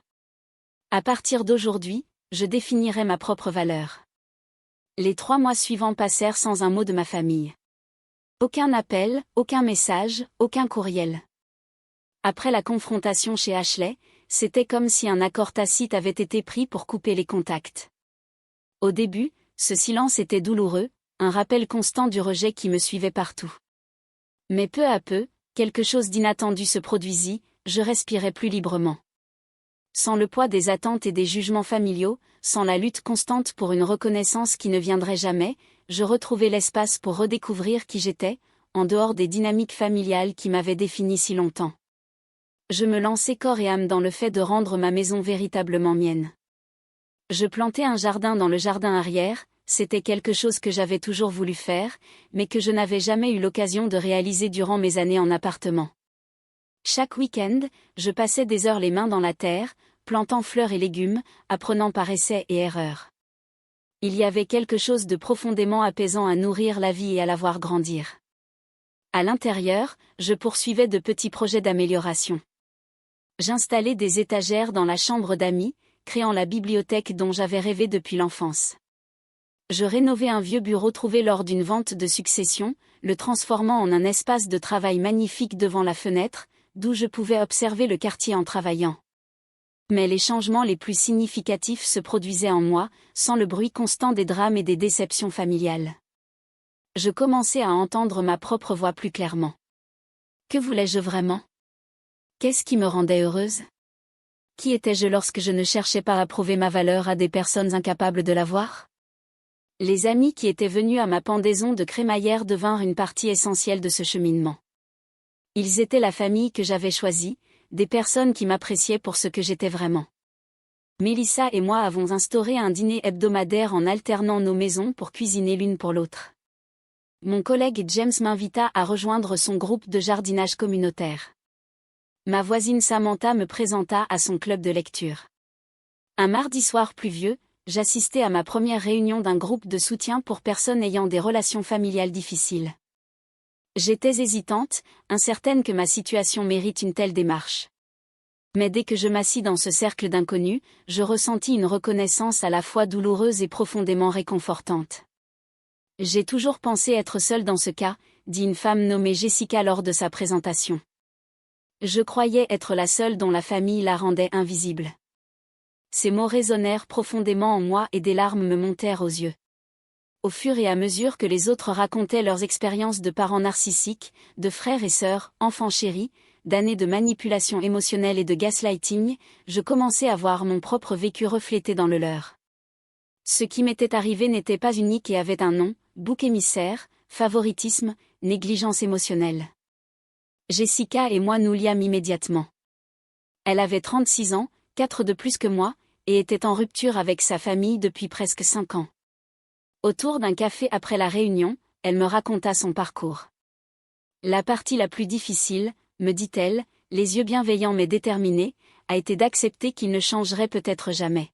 À partir d'aujourd'hui, je définirais ma propre valeur. Les 3 mois suivants passèrent sans un mot de ma famille. Aucun appel, aucun message, aucun courriel. Après la confrontation chez Ashley, c'était comme si un accord tacite avait été pris pour couper les contacts. Au début, ce silence était douloureux, un rappel constant du rejet qui me suivait partout. Mais peu à peu, quelque chose d'inattendu se produisit, je respirais plus librement. Sans le poids des attentes et des jugements familiaux, sans la lutte constante pour une reconnaissance qui ne viendrait jamais, je retrouvais l'espace pour redécouvrir qui j'étais, en dehors des dynamiques familiales qui m'avaient défini si longtemps. Je me lançai corps et âme dans le fait de rendre ma maison véritablement mienne. Je plantai un jardin dans le jardin arrière, c'était quelque chose que j'avais toujours voulu faire, mais que je n'avais jamais eu l'occasion de réaliser durant mes années en appartement. Chaque week-end, je passais des heures les mains dans la terre, plantant fleurs et légumes, apprenant par essai et erreur. Il y avait quelque chose de profondément apaisant à nourrir la vie et à la voir grandir. À l'intérieur, je poursuivais de petits projets d'amélioration. J'installais des étagères dans la chambre d'amis, créant la bibliothèque dont j'avais rêvé depuis l'enfance. Je rénovais un vieux bureau trouvé lors d'une vente de succession, le transformant en un espace de travail magnifique devant la fenêtre, d'où je pouvais observer le quartier en travaillant. Mais les changements les plus significatifs se produisaient en moi, sans le bruit constant des drames et des déceptions familiales. Je commençais à entendre ma propre voix plus clairement. Que voulais-je vraiment ? Qu'est-ce qui me rendait heureuse ? Qui étais-je lorsque je ne cherchais pas à prouver ma valeur à des personnes incapables de la voir ? Les amis qui étaient venus à ma pendaison de crémaillère devinrent une partie essentielle de ce cheminement. Ils étaient la famille que j'avais choisie, des personnes qui m'appréciaient pour ce que j'étais vraiment. Mélissa et moi avons instauré un dîner hebdomadaire en alternant nos maisons pour cuisiner l'une pour l'autre. Mon collègue James m'invita à rejoindre son groupe de jardinage communautaire. Ma voisine Samantha me présenta à son club de lecture. Un mardi soir pluvieux, j'assistais à ma première réunion d'un groupe de soutien pour personnes ayant des relations familiales difficiles. J'étais hésitante, incertaine que ma situation mérite une telle démarche. Mais dès que je m'assis dans ce cercle d'inconnus, je ressentis une reconnaissance à la fois douloureuse et profondément réconfortante. J'ai toujours pensé être seule dans ce cas, dit une femme nommée Jessica lors de sa présentation. Je croyais être la seule dont la famille la rendait invisible. Ces mots résonnèrent profondément en moi et des larmes me montèrent aux yeux. Au fur et à mesure que les autres racontaient leurs expériences de parents narcissiques, de frères et sœurs, enfants chéris, d'années de manipulation émotionnelle et de gaslighting, je commençais à voir mon propre vécu reflété dans le leur. Ce qui m'était arrivé n'était pas unique et avait un nom, bouc émissaire, favoritisme, négligence émotionnelle. Jessica et moi nous liâmes immédiatement. Elle avait 36 ans, 4 de plus que moi, et était en rupture avec sa famille depuis presque 5 ans. Autour d'un café après la réunion, elle me raconta son parcours. La partie la plus difficile, me dit-elle, les yeux bienveillants mais déterminés, a été d'accepter qu'il ne changerait peut-être jamais.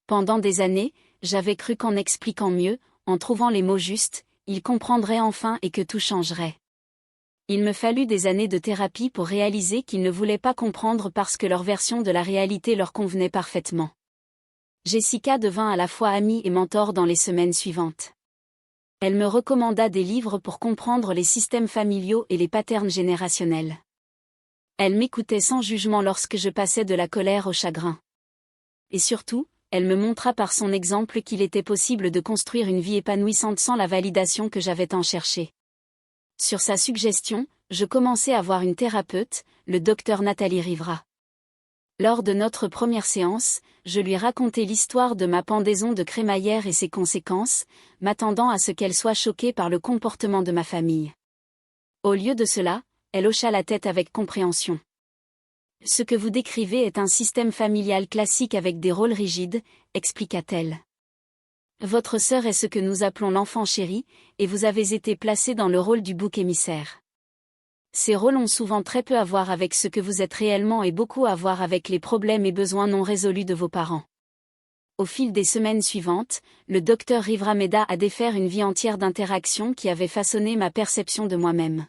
Pendant des années, j'avais cru qu'en expliquant mieux, en trouvant les mots justes, il comprendrait enfin et que tout changerait. Il me fallut des années de thérapie pour réaliser qu'ils ne voulaient pas comprendre parce que leur version de la réalité leur convenait parfaitement. Jessica devint à la fois amie et mentor dans les semaines suivantes. Elle me recommanda des livres pour comprendre les systèmes familiaux et les patterns générationnels. Elle m'écoutait sans jugement lorsque je passais de la colère au chagrin. Et surtout, elle me montra par son exemple qu'il était possible de construire une vie épanouissante sans la validation que j'avais tant cherchée. Sur sa suggestion, je commençai à voir une thérapeute, le docteur Nathalie Rivera. Lors de notre première séance, je lui racontai l'histoire de ma pendaison de crémaillère et ses conséquences, m'attendant à ce qu'elle soit choquée par le comportement de ma famille. Au lieu de cela, elle hocha la tête avec compréhension. Ce que vous décrivez est un système familial classique avec des rôles rigides, expliqua-t-elle. Votre sœur est ce que nous appelons l'enfant chéri, et vous avez été placé dans le rôle du bouc émissaire. Ces rôles ont souvent très peu à voir avec ce que vous êtes réellement et beaucoup à voir avec les problèmes et besoins non résolus de vos parents. Au fil des semaines suivantes, le docteur Rivera m'aida à défaire une vie entière d'interactions qui avaient façonné ma perception de moi-même.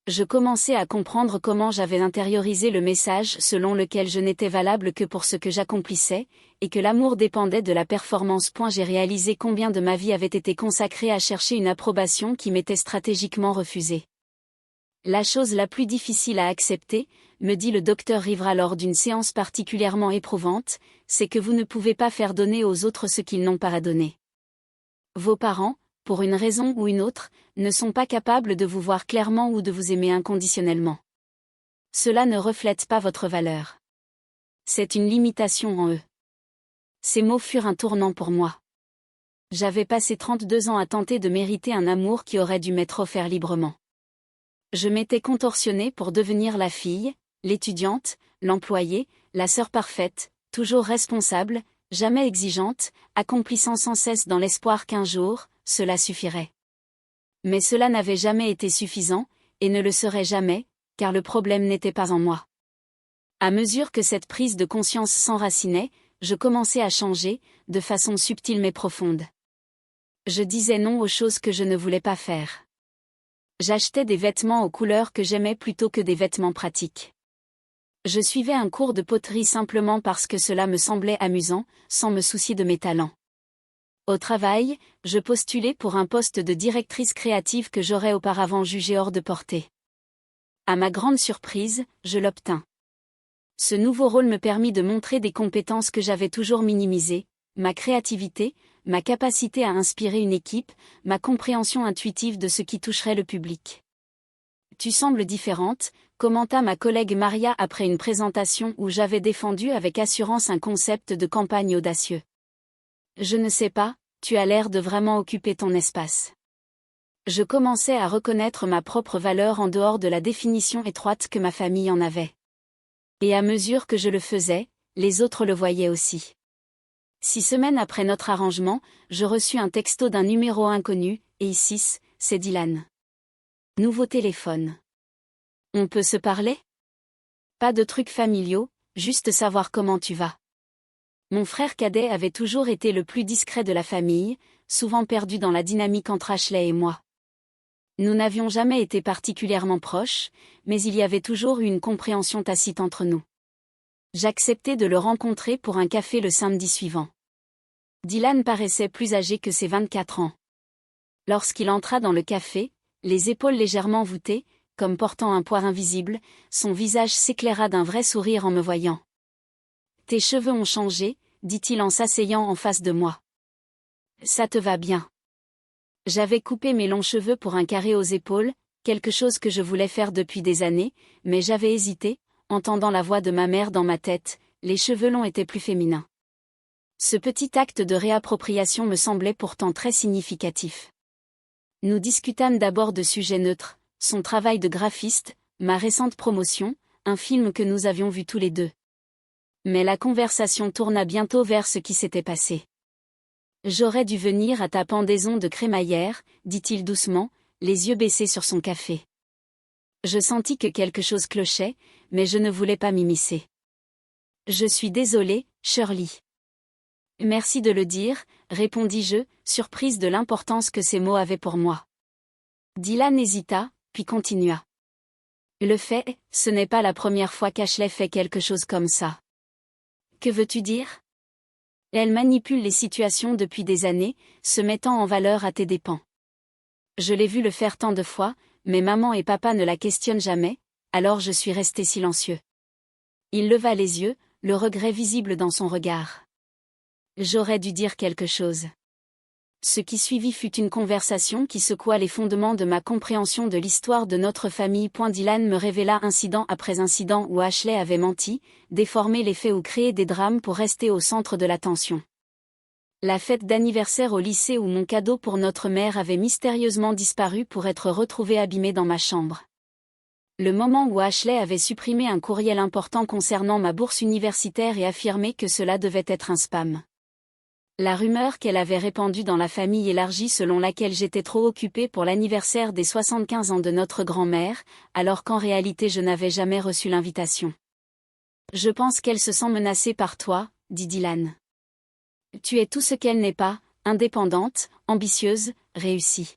Je commençais à comprendre comment j'avais intériorisé le message selon lequel je n'étais valable que pour ce que j'accomplissais, et que l'amour dépendait de la performance. J'ai réalisé combien de ma vie avait été consacrée à chercher une approbation qui m'était stratégiquement refusée. La chose la plus difficile à accepter, me dit le docteur Rivera lors d'une séance particulièrement éprouvante, c'est que vous ne pouvez pas faire donner aux autres ce qu'ils n'ont pas à donner. Vos parents, pour une raison ou une autre, ne sont pas capables de vous voir clairement ou de vous aimer inconditionnellement. Cela ne reflète pas votre valeur. C'est une limitation en eux. Ces mots furent un tournant pour moi. J'avais passé 32 ans à tenter de mériter un amour qui aurait dû m'être offert librement. Je m'étais contorsionnée pour devenir la fille, l'étudiante, l'employée, la sœur parfaite, toujours responsable, jamais exigeante, accomplissant sans cesse dans l'espoir qu'un jour, cela suffirait. Mais cela n'avait jamais été suffisant, et ne le serait jamais, car le problème n'était pas en moi. À mesure que cette prise de conscience s'enracinait, je commençais à changer, de façon subtile mais profonde. Je disais non aux choses que je ne voulais pas faire. J'achetais des vêtements aux couleurs que j'aimais plutôt que des vêtements pratiques. Je suivais un cours de poterie simplement parce que cela me semblait amusant, sans me soucier de mes talents. Au travail, je postulais pour un poste de directrice créative que j'aurais auparavant jugé hors de portée. À ma grande surprise, je l'obtins. Ce nouveau rôle me permit de montrer des compétences que j'avais toujours minimisées, ma créativité, ma capacité à inspirer une équipe, ma compréhension intuitive de ce qui toucherait le public. Tu sembles différente, commenta ma collègue Maria après une présentation où j'avais défendu avec assurance un concept de campagne audacieux. Je ne sais pas, tu as l'air de vraiment occuper ton espace. Je commençais à reconnaître ma propre valeur en dehors de la définition étroite que ma famille en avait. Et à mesure que je le faisais, les autres le voyaient aussi. 6 semaines après notre arrangement, je reçus un texto d'un numéro inconnu, et Isis, c'est Dylan. Nouveau téléphone. On peut se parler? Pas de trucs familiaux, juste savoir comment tu vas. Mon frère cadet avait toujours été le plus discret de la famille, souvent perdu dans la dynamique entre Ashley et moi. Nous n'avions jamais été particulièrement proches, mais il y avait toujours eu une compréhension tacite entre nous. J'acceptai de le rencontrer pour un café le samedi suivant. Dylan paraissait plus âgé que ses 24 ans. Lorsqu'il entra dans le café, les épaules légèrement voûtées, comme portant un poids invisible, son visage s'éclaira d'un vrai sourire en me voyant. « Tes cheveux ont changé », dit-il en s'asseyant en face de moi. « Ça te va bien. » J'avais coupé mes longs cheveux pour un carré aux épaules, quelque chose que je voulais faire depuis des années, mais j'avais hésité, entendant la voix de ma mère dans ma tête, les cheveux longs étaient plus féminins. Ce petit acte de réappropriation me semblait pourtant très significatif. Nous discutâmes d'abord de sujets neutres, son travail de graphiste, ma récente promotion, un film que nous avions vu tous les deux. Mais la conversation tourna bientôt vers ce qui s'était passé. J'aurais dû venir à ta pendaison de crémaillère, dit-il doucement, les yeux baissés sur son café. Je sentis que quelque chose clochait, mais je ne voulais pas m'immiscer. Je suis désolée, Shirley. Merci de le dire, répondis-je, surprise de l'importance que ces mots avaient pour moi. Dylan hésita, puis continua. Le fait, ce n'est pas la première fois qu'Ashley fait quelque chose comme ça. Que veux-tu dire? Elle manipule les situations depuis des années, se mettant en valeur à tes dépens. Je l'ai vu le faire tant de fois, mais maman et papa ne la questionnent jamais, alors je suis resté silencieux. Il leva les yeux, le regret visible dans son regard. J'aurais dû dire quelque chose. Ce qui suivit fut une conversation qui secoua les fondements de ma compréhension de l'histoire de notre famille. Dylan me révéla incident après incident où Ashley avait menti, déformé les faits ou créé des drames pour rester au centre de l'attention. La fête d'anniversaire au lycée où mon cadeau pour notre mère avait mystérieusement disparu pour être retrouvé abîmé dans ma chambre. Le moment où Ashley avait supprimé un courriel important concernant ma bourse universitaire et affirmé que cela devait être un spam. La rumeur qu'elle avait répandue dans la famille élargie selon laquelle j'étais trop occupée pour l'anniversaire des 75 ans de notre grand-mère, alors qu'en réalité je n'avais jamais reçu l'invitation. Je pense qu'elle se sent menacée par toi, dit Dylan. Tu es tout ce qu'elle n'est pas, indépendante, ambitieuse, réussie.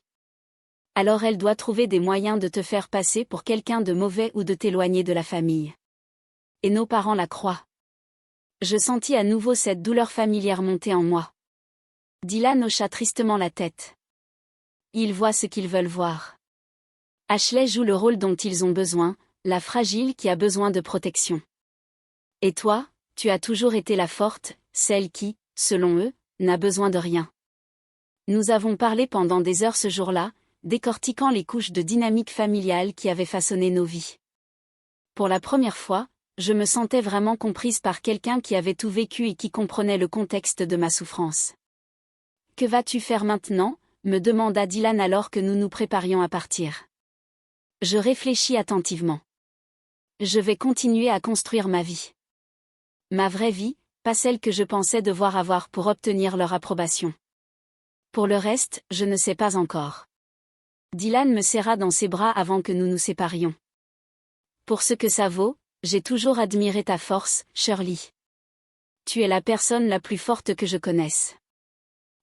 Alors elle doit trouver des moyens de te faire passer pour quelqu'un de mauvais ou de t'éloigner de la famille. Et nos parents la croient. Je sentis à nouveau cette douleur familière monter en moi. Dylan hocha tristement la tête. Ils voient ce qu'ils veulent voir. Ashley joue le rôle dont ils ont besoin, la fragile qui a besoin de protection. Et toi, tu as toujours été la forte, celle qui, selon eux, n'a besoin de rien. Nous avons parlé pendant des heures ce jour-là, décortiquant les couches de dynamique familiale qui avaient façonné nos vies. Pour la première fois, je me sentais vraiment comprise par quelqu'un qui avait tout vécu et qui comprenait le contexte de ma souffrance. « Que vas-tu faire maintenant ?» me demanda Dylan alors que nous nous préparions à partir. Je réfléchis attentivement. Je vais continuer à construire ma vie. Ma vraie vie, pas celle que je pensais devoir avoir pour obtenir leur approbation. Pour le reste, je ne sais pas encore. Dylan me serra dans ses bras avant que nous nous séparions. Pour ce que ça vaut, j'ai toujours admiré ta force, Shirley. Tu es la personne la plus forte que je connaisse.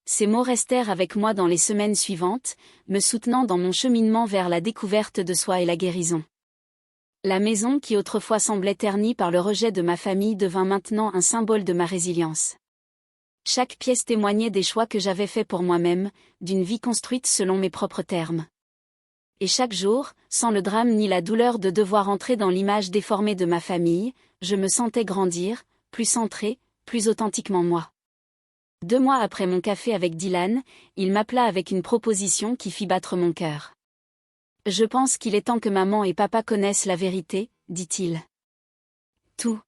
Ces mots restèrent avec moi dans les semaines suivantes, me soutenant dans mon cheminement vers la découverte de soi et la guérison. La maison qui autrefois semblait ternie par le rejet de ma famille devint maintenant un symbole de ma résilience. Chaque pièce témoignait des choix que j'avais faits pour moi-même, d'une vie construite selon mes propres termes. Et chaque jour, sans le drame ni la douleur de devoir entrer dans l'image déformée de ma famille, je me sentais grandir, plus centrée, plus authentiquement moi. 2 mois après mon café avec Dylan, il m'appela avec une proposition qui fit battre mon cœur. « Je pense qu'il est temps que maman et papa connaissent la vérité, » dit-il. Tout.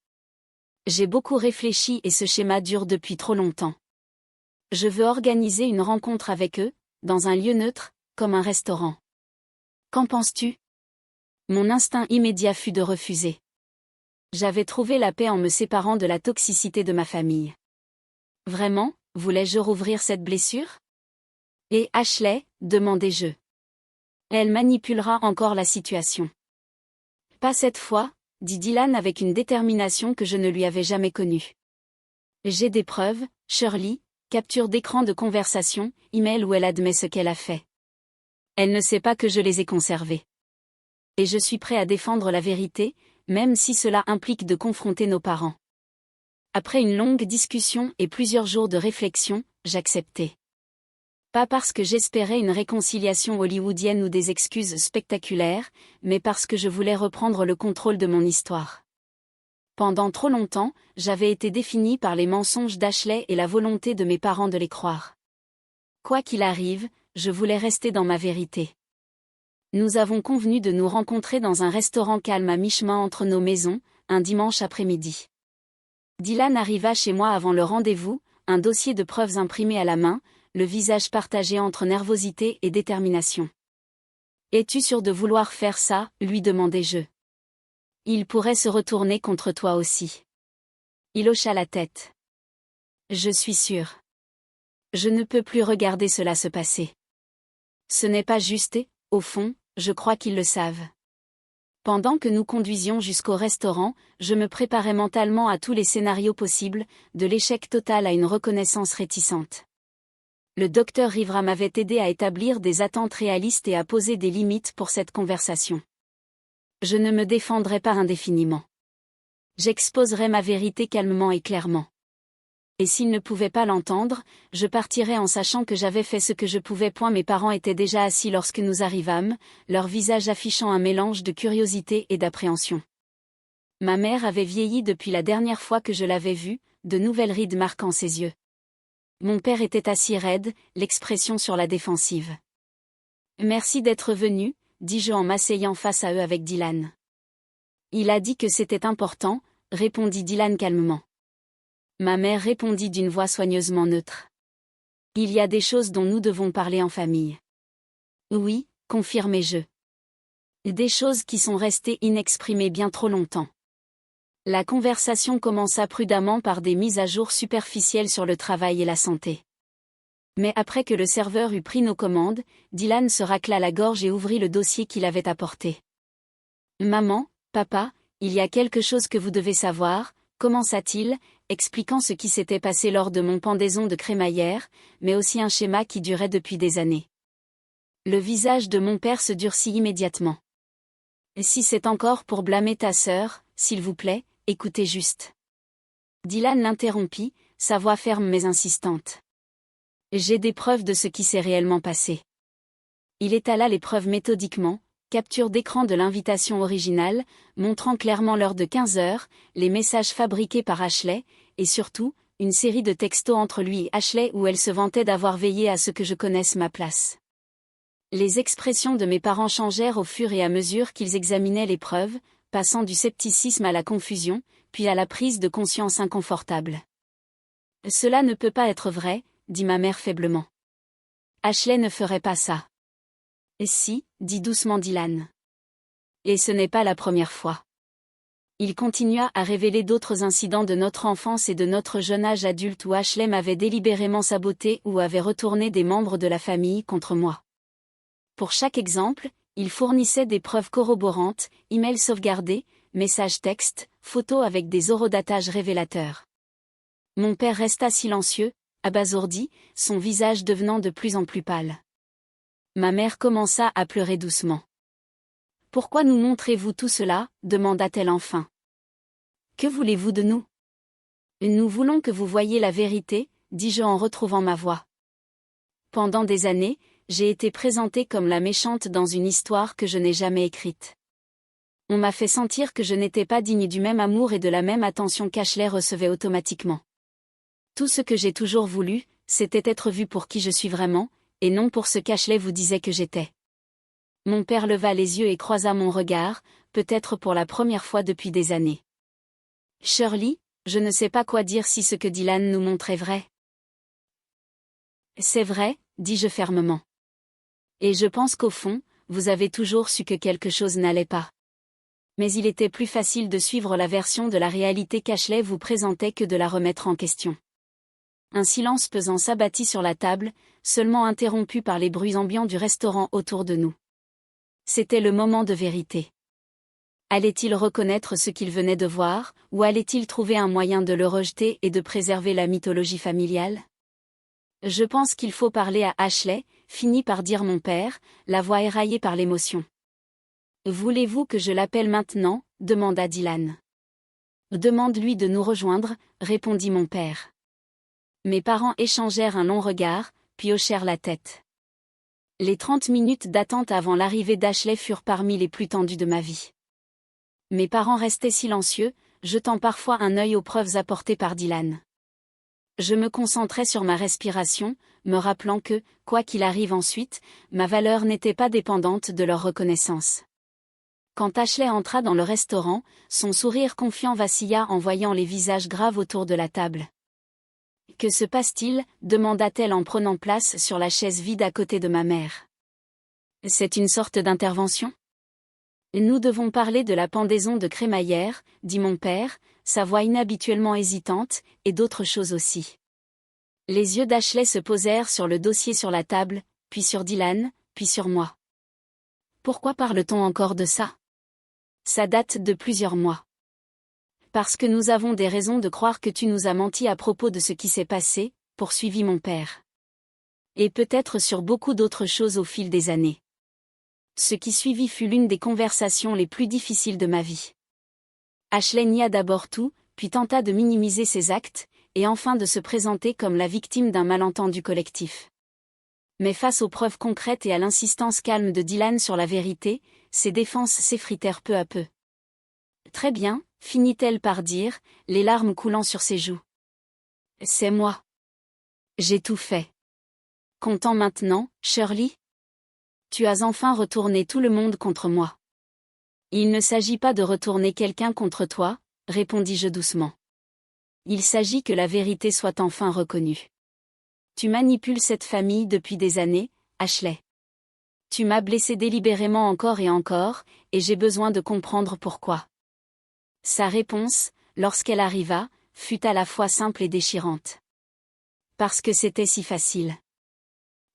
J'ai beaucoup réfléchi et ce schéma dure depuis trop longtemps. Je veux organiser une rencontre avec eux, dans un lieu neutre, comme un restaurant. Qu'en penses-tu? Mon instinct immédiat fut de refuser. J'avais trouvé la paix en me séparant de la toxicité de ma famille. Vraiment, voulais-je rouvrir cette blessure? Et Ashley, demandai-je. Elle manipulera encore la situation. Pas cette fois, dit Dylan avec une détermination que je ne lui avais jamais connue. J'ai des preuves, Shirley, capture d'écran de conversation, email où elle admet ce qu'elle a fait. Elle ne sait pas que je les ai conservés. Et je suis prêt à défendre la vérité, même si cela implique de confronter nos parents. Après une longue discussion et plusieurs jours de réflexion, j'acceptai. Pas parce que j'espérais une réconciliation hollywoodienne ou des excuses spectaculaires, mais parce que je voulais reprendre le contrôle de mon histoire. Pendant trop longtemps, j'avais été définie par les mensonges d'Ashley et la volonté de mes parents de les croire. Quoi qu'il arrive, je voulais rester dans ma vérité. Nous avons convenu de nous rencontrer dans un restaurant calme à mi-chemin entre nos maisons, un dimanche après-midi. Dylan arriva chez moi avant le rendez-vous, un dossier de preuves imprimé à la main, le visage partagé entre nervosité et détermination. « Es-tu sûr de vouloir faire ça ?» lui demandai-je. « Il pourrait se retourner contre toi aussi. » Il hocha la tête. « Je suis sûr. Je ne peux plus regarder cela se passer. Ce n'est pas juste et, au fond, je crois qu'ils le savent. » Pendant que nous conduisions jusqu'au restaurant, je me préparais mentalement à tous les scénarios possibles, de l'échec total à une reconnaissance réticente. Le docteur Rivera m'avait aidé à établir des attentes réalistes et à poser des limites pour cette conversation. Je ne me défendrai pas indéfiniment. J'exposerai ma vérité calmement et clairement. Et s'ils ne pouvaient pas l'entendre, je partirais en sachant que j'avais fait ce que je pouvais. Mes parents étaient déjà assis lorsque nous arrivâmes, leur visage affichant un mélange de curiosité et d'appréhension. Ma mère avait vieilli depuis la dernière fois que je l'avais vue, de nouvelles rides marquant ses yeux. Mon père était assis raide, l'expression sur la défensive. « Merci d'être venu, dis-je en m'asseyant face à eux avec Dylan. »« Il a dit que c'était important, » répondit Dylan calmement. Ma mère répondit d'une voix soigneusement neutre. « Il y a des choses dont nous devons parler en famille. »« Oui, » confirmai-je. « Des choses qui sont restées inexprimées bien trop longtemps. » La conversation commença prudemment par des mises à jour superficielles sur le travail et la santé. Mais après que le serveur eut pris nos commandes, Dylan se racla la gorge et ouvrit le dossier qu'il avait apporté. « Maman, papa, il y a quelque chose que vous devez savoir, » commença-t-il, expliquant ce qui s'était passé lors de mon pendaison de crémaillère, mais aussi un schéma qui durait depuis des années. Le visage de mon père se durcit immédiatement. « Si c'est encore pour blâmer ta sœur, s'il vous plaît, écoutez juste. » Dylan l'interrompit, sa voix ferme mais insistante. « J'ai des preuves de ce qui s'est réellement passé. » Il étala les preuves méthodiquement, capture d'écran de l'invitation originale, montrant clairement l'heure de 15 heures, les messages fabriqués par Ashley, et surtout, une série de textos entre lui et Ashley où elle se vantait d'avoir veillé à ce que je connaisse ma place. Les expressions de mes parents changèrent au fur et à mesure qu'ils examinaient les preuves, passant du scepticisme à la confusion, puis à la prise de conscience inconfortable. « Cela ne peut pas être vrai, » dit ma mère faiblement. « Ashley ne ferait pas ça. »« Et si, » dit doucement Dylan. « Et ce n'est pas la première fois. » Il continua à révéler d'autres incidents de notre enfance et de notre jeune âge adulte où Ashley m'avait délibérément saboté ou avait retourné des membres de la famille contre moi. Pour chaque exemple, il fournissait des preuves corroborantes, emails sauvegardés, messages textes, photos avec des horodatages révélateurs. Mon père resta silencieux, abasourdi, son visage devenant de plus en plus pâle. Ma mère commença à pleurer doucement. « Pourquoi nous montrez-vous tout cela ?» demanda-t-elle enfin. « Que voulez-vous de nous ? » ?»« Nous voulons que vous voyiez la vérité, » dis-je en retrouvant ma voix. Pendant des années, j'ai été présentée comme la méchante dans une histoire que je n'ai jamais écrite. On m'a fait sentir que je n'étais pas digne du même amour et de la même attention qu'Ashley recevait automatiquement. Tout ce que j'ai toujours voulu, c'était être vue pour qui je suis vraiment, et non pour ce qu'Ashley vous disait que j'étais. Mon père leva les yeux et croisa mon regard, peut-être pour la première fois depuis des années. « Shirley, je ne sais pas quoi dire si ce que Dylan nous montre est vrai. »« C'est vrai, » dis-je fermement. « Et je pense qu'au fond, vous avez toujours su que quelque chose n'allait pas. Mais il était plus facile de suivre la version de la réalité qu'Ashley vous présentait que de la remettre en question. » Un silence pesant s'abattit sur la table, seulement interrompu par les bruits ambiants du restaurant autour de nous. C'était le moment de vérité. Allait-il reconnaître ce qu'il venait de voir, ou allait-il trouver un moyen de le rejeter et de préserver la mythologie familiale ? « Je pense qu'il faut parler à Ashley », finit par dire mon père, la voix éraillée par l'émotion. « Voulez-vous que je l'appelle maintenant ?» demanda Dylan. « Demande-lui de nous rejoindre », répondit mon père. Mes parents échangèrent un long regard, puis hochèrent la tête. Les 30 minutes d'attente avant l'arrivée d'Ashley furent parmi les plus tendues de ma vie. Mes parents restaient silencieux, jetant parfois un œil aux preuves apportées par Dylan. Je me concentrais sur ma respiration, me rappelant que, quoi qu'il arrive ensuite, ma valeur n'était pas dépendante de leur reconnaissance. Quand Ashley entra dans le restaurant, son sourire confiant vacilla en voyant les visages graves autour de la table. Que se passe-t-il demanda-t-elle en prenant place sur la chaise vide à côté de ma mère. C'est une sorte d'intervention ? Nous devons parler de la pendaison de crémaillère, dit mon père, sa voix inhabituellement hésitante, et d'autres choses aussi. Les yeux d'Ashley se posèrent sur le dossier sur la table, puis sur Dylan, puis sur moi. Pourquoi parle-t-on encore de ça ? Ça date de plusieurs mois. Parce que nous avons des raisons de croire que tu nous as menti à propos de ce qui s'est passé, poursuivit mon père. Et peut-être sur beaucoup d'autres choses au fil des années. Ce qui suivit fut l'une des conversations les plus difficiles de ma vie. Ashley nia d'abord tout, puis tenta de minimiser ses actes, et enfin de se présenter comme la victime d'un malentendu collectif. Mais face aux preuves concrètes et à l'insistance calme de Dylan sur la vérité, ses défenses s'effritèrent peu à peu. Très bien, finit-elle par dire, les larmes coulant sur ses joues. C'est moi. J'ai tout fait. Content maintenant, Shirley ? Tu as enfin retourné tout le monde contre moi. Il ne s'agit pas de retourner quelqu'un contre toi, répondis-je doucement. Il s'agit que la vérité soit enfin reconnue. Tu manipules cette famille depuis des années, Ashley. Tu m'as blessé délibérément encore et encore, et j'ai besoin de comprendre pourquoi. Sa réponse, lorsqu'elle arriva, fut à la fois simple et déchirante. Parce que c'était si facile.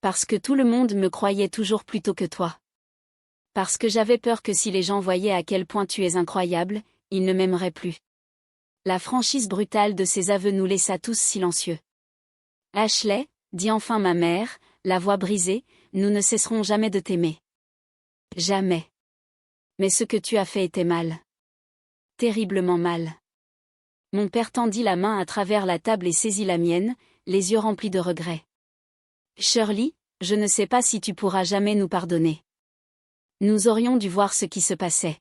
Parce que tout le monde me croyait toujours plutôt que toi. Parce que j'avais peur que si les gens voyaient à quel point tu es incroyable, ils ne m'aimeraient plus. La franchise brutale de ses aveux nous laissa tous silencieux. Ashley, dit enfin ma mère, la voix brisée, nous ne cesserons jamais de t'aimer. Jamais. Mais ce que tu as fait était mal. Terriblement mal. Mon père tendit la main à travers la table et saisit la mienne, les yeux remplis de regrets. Shirley, je ne sais pas si tu pourras jamais nous pardonner. Nous aurions dû voir ce qui se passait.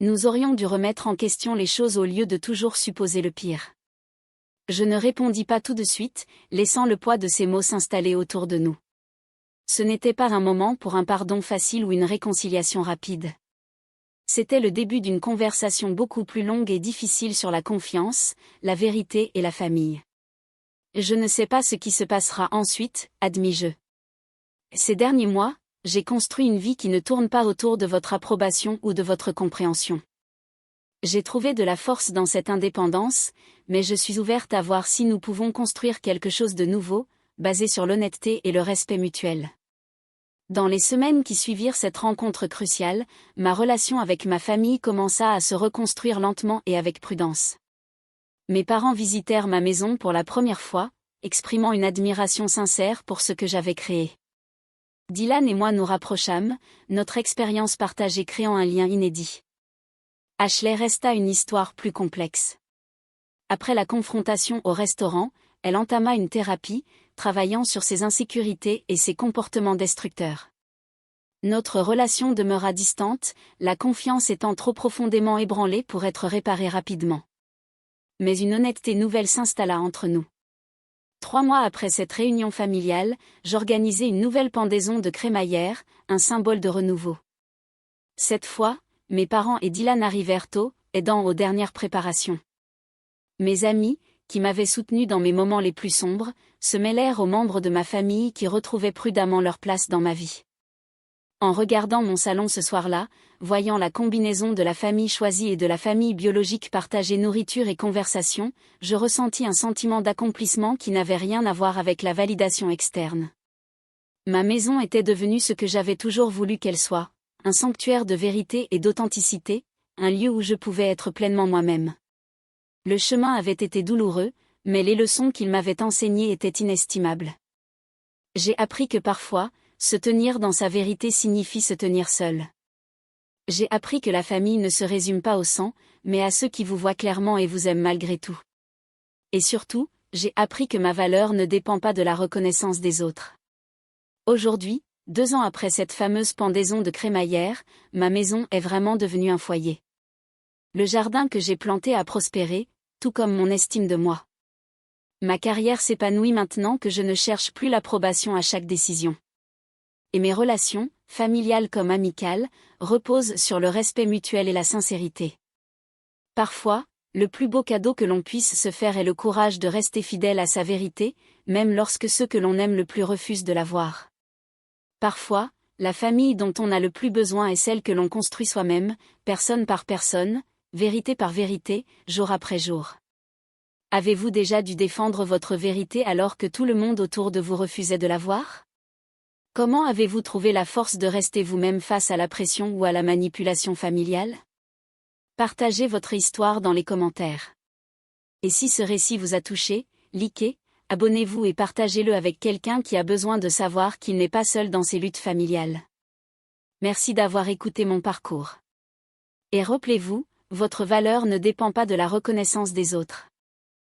Nous aurions dû remettre en question les choses au lieu de toujours supposer le pire. Je ne répondis pas tout de suite, laissant le poids de ces mots s'installer autour de nous. Ce n'était pas un moment pour un pardon facile ou une réconciliation rapide. C'était le début d'une conversation beaucoup plus longue et difficile sur la confiance, la vérité et la famille. Je ne sais pas ce qui se passera ensuite, admis-je. Ces derniers mois, j'ai construit une vie qui ne tourne pas autour de votre approbation ou de votre compréhension. J'ai trouvé de la force dans cette indépendance, mais je suis ouverte à voir si nous pouvons construire quelque chose de nouveau, basé sur l'honnêteté et le respect mutuel. Dans les semaines qui suivirent cette rencontre cruciale, ma relation avec ma famille commença à se reconstruire lentement et avec prudence. Mes parents visitèrent ma maison pour la première fois, exprimant une admiration sincère pour ce que j'avais créé. Dylan et moi nous rapprochâmes, notre expérience partagée créant un lien inédit. Ashley resta une histoire plus complexe. Après la confrontation au restaurant, elle entama une thérapie, travaillant sur ses insécurités et ses comportements destructeurs. Notre relation demeura distante, la confiance étant trop profondément ébranlée pour être réparée rapidement. Mais une honnêteté nouvelle s'installa entre nous. 3 mois après cette réunion familiale, j'organisai une nouvelle pendaison de crémaillère, un symbole de renouveau. Cette fois, mes parents et Dylan arrivèrent tôt, aidant aux dernières préparations. Mes amis, qui m'avaient soutenu dans mes moments les plus sombres, se mêlèrent aux membres de ma famille qui retrouvaient prudemment leur place dans ma vie. En regardant mon salon ce soir-là, voyant la combinaison de la famille choisie et de la famille biologique partagée nourriture et conversation, je ressentis un sentiment d'accomplissement qui n'avait rien à voir avec la validation externe. Ma maison était devenue ce que j'avais toujours voulu qu'elle soit, un sanctuaire de vérité et d'authenticité, un lieu où je pouvais être pleinement moi-même. Le chemin avait été douloureux, mais les leçons qu'il m'avait enseignées étaient inestimables. J'ai appris que parfois, se tenir dans sa vérité signifie se tenir seul. J'ai appris que la famille ne se résume pas au sang, mais à ceux qui vous voient clairement et vous aiment malgré tout. Et surtout, j'ai appris que ma valeur ne dépend pas de la reconnaissance des autres. Aujourd'hui, 2 ans après cette fameuse pendaison de crémaillère, ma maison est vraiment devenue un foyer. Le jardin que j'ai planté a prospéré, tout comme mon estime de moi. Ma carrière s'épanouit maintenant que je ne cherche plus l'approbation à chaque décision. Et mes relations, familiales comme amicales, reposent sur le respect mutuel et la sincérité. Parfois, Le plus beau cadeau que l'on puisse se faire est le courage de rester fidèle à sa vérité, même lorsque ceux que l'on aime le plus refusent de la voir. Parfois, la famille dont on a le plus besoin est celle que l'on construit soi-même, personne par personne, vérité par vérité, jour après jour. Avez-vous déjà dû défendre votre vérité alors que tout le monde autour de vous refusait de la voir? Comment avez-vous trouvé la force de rester vous-même face à la pression ou à la manipulation familiale? Partagez votre histoire dans les commentaires. Et si ce récit vous a touché, likez, abonnez-vous et partagez-le avec quelqu'un qui a besoin de savoir qu'il n'est pas seul dans ses luttes familiales. Merci d'avoir écouté mon parcours. Et rappelez-vous, votre valeur ne dépend pas de la reconnaissance des autres.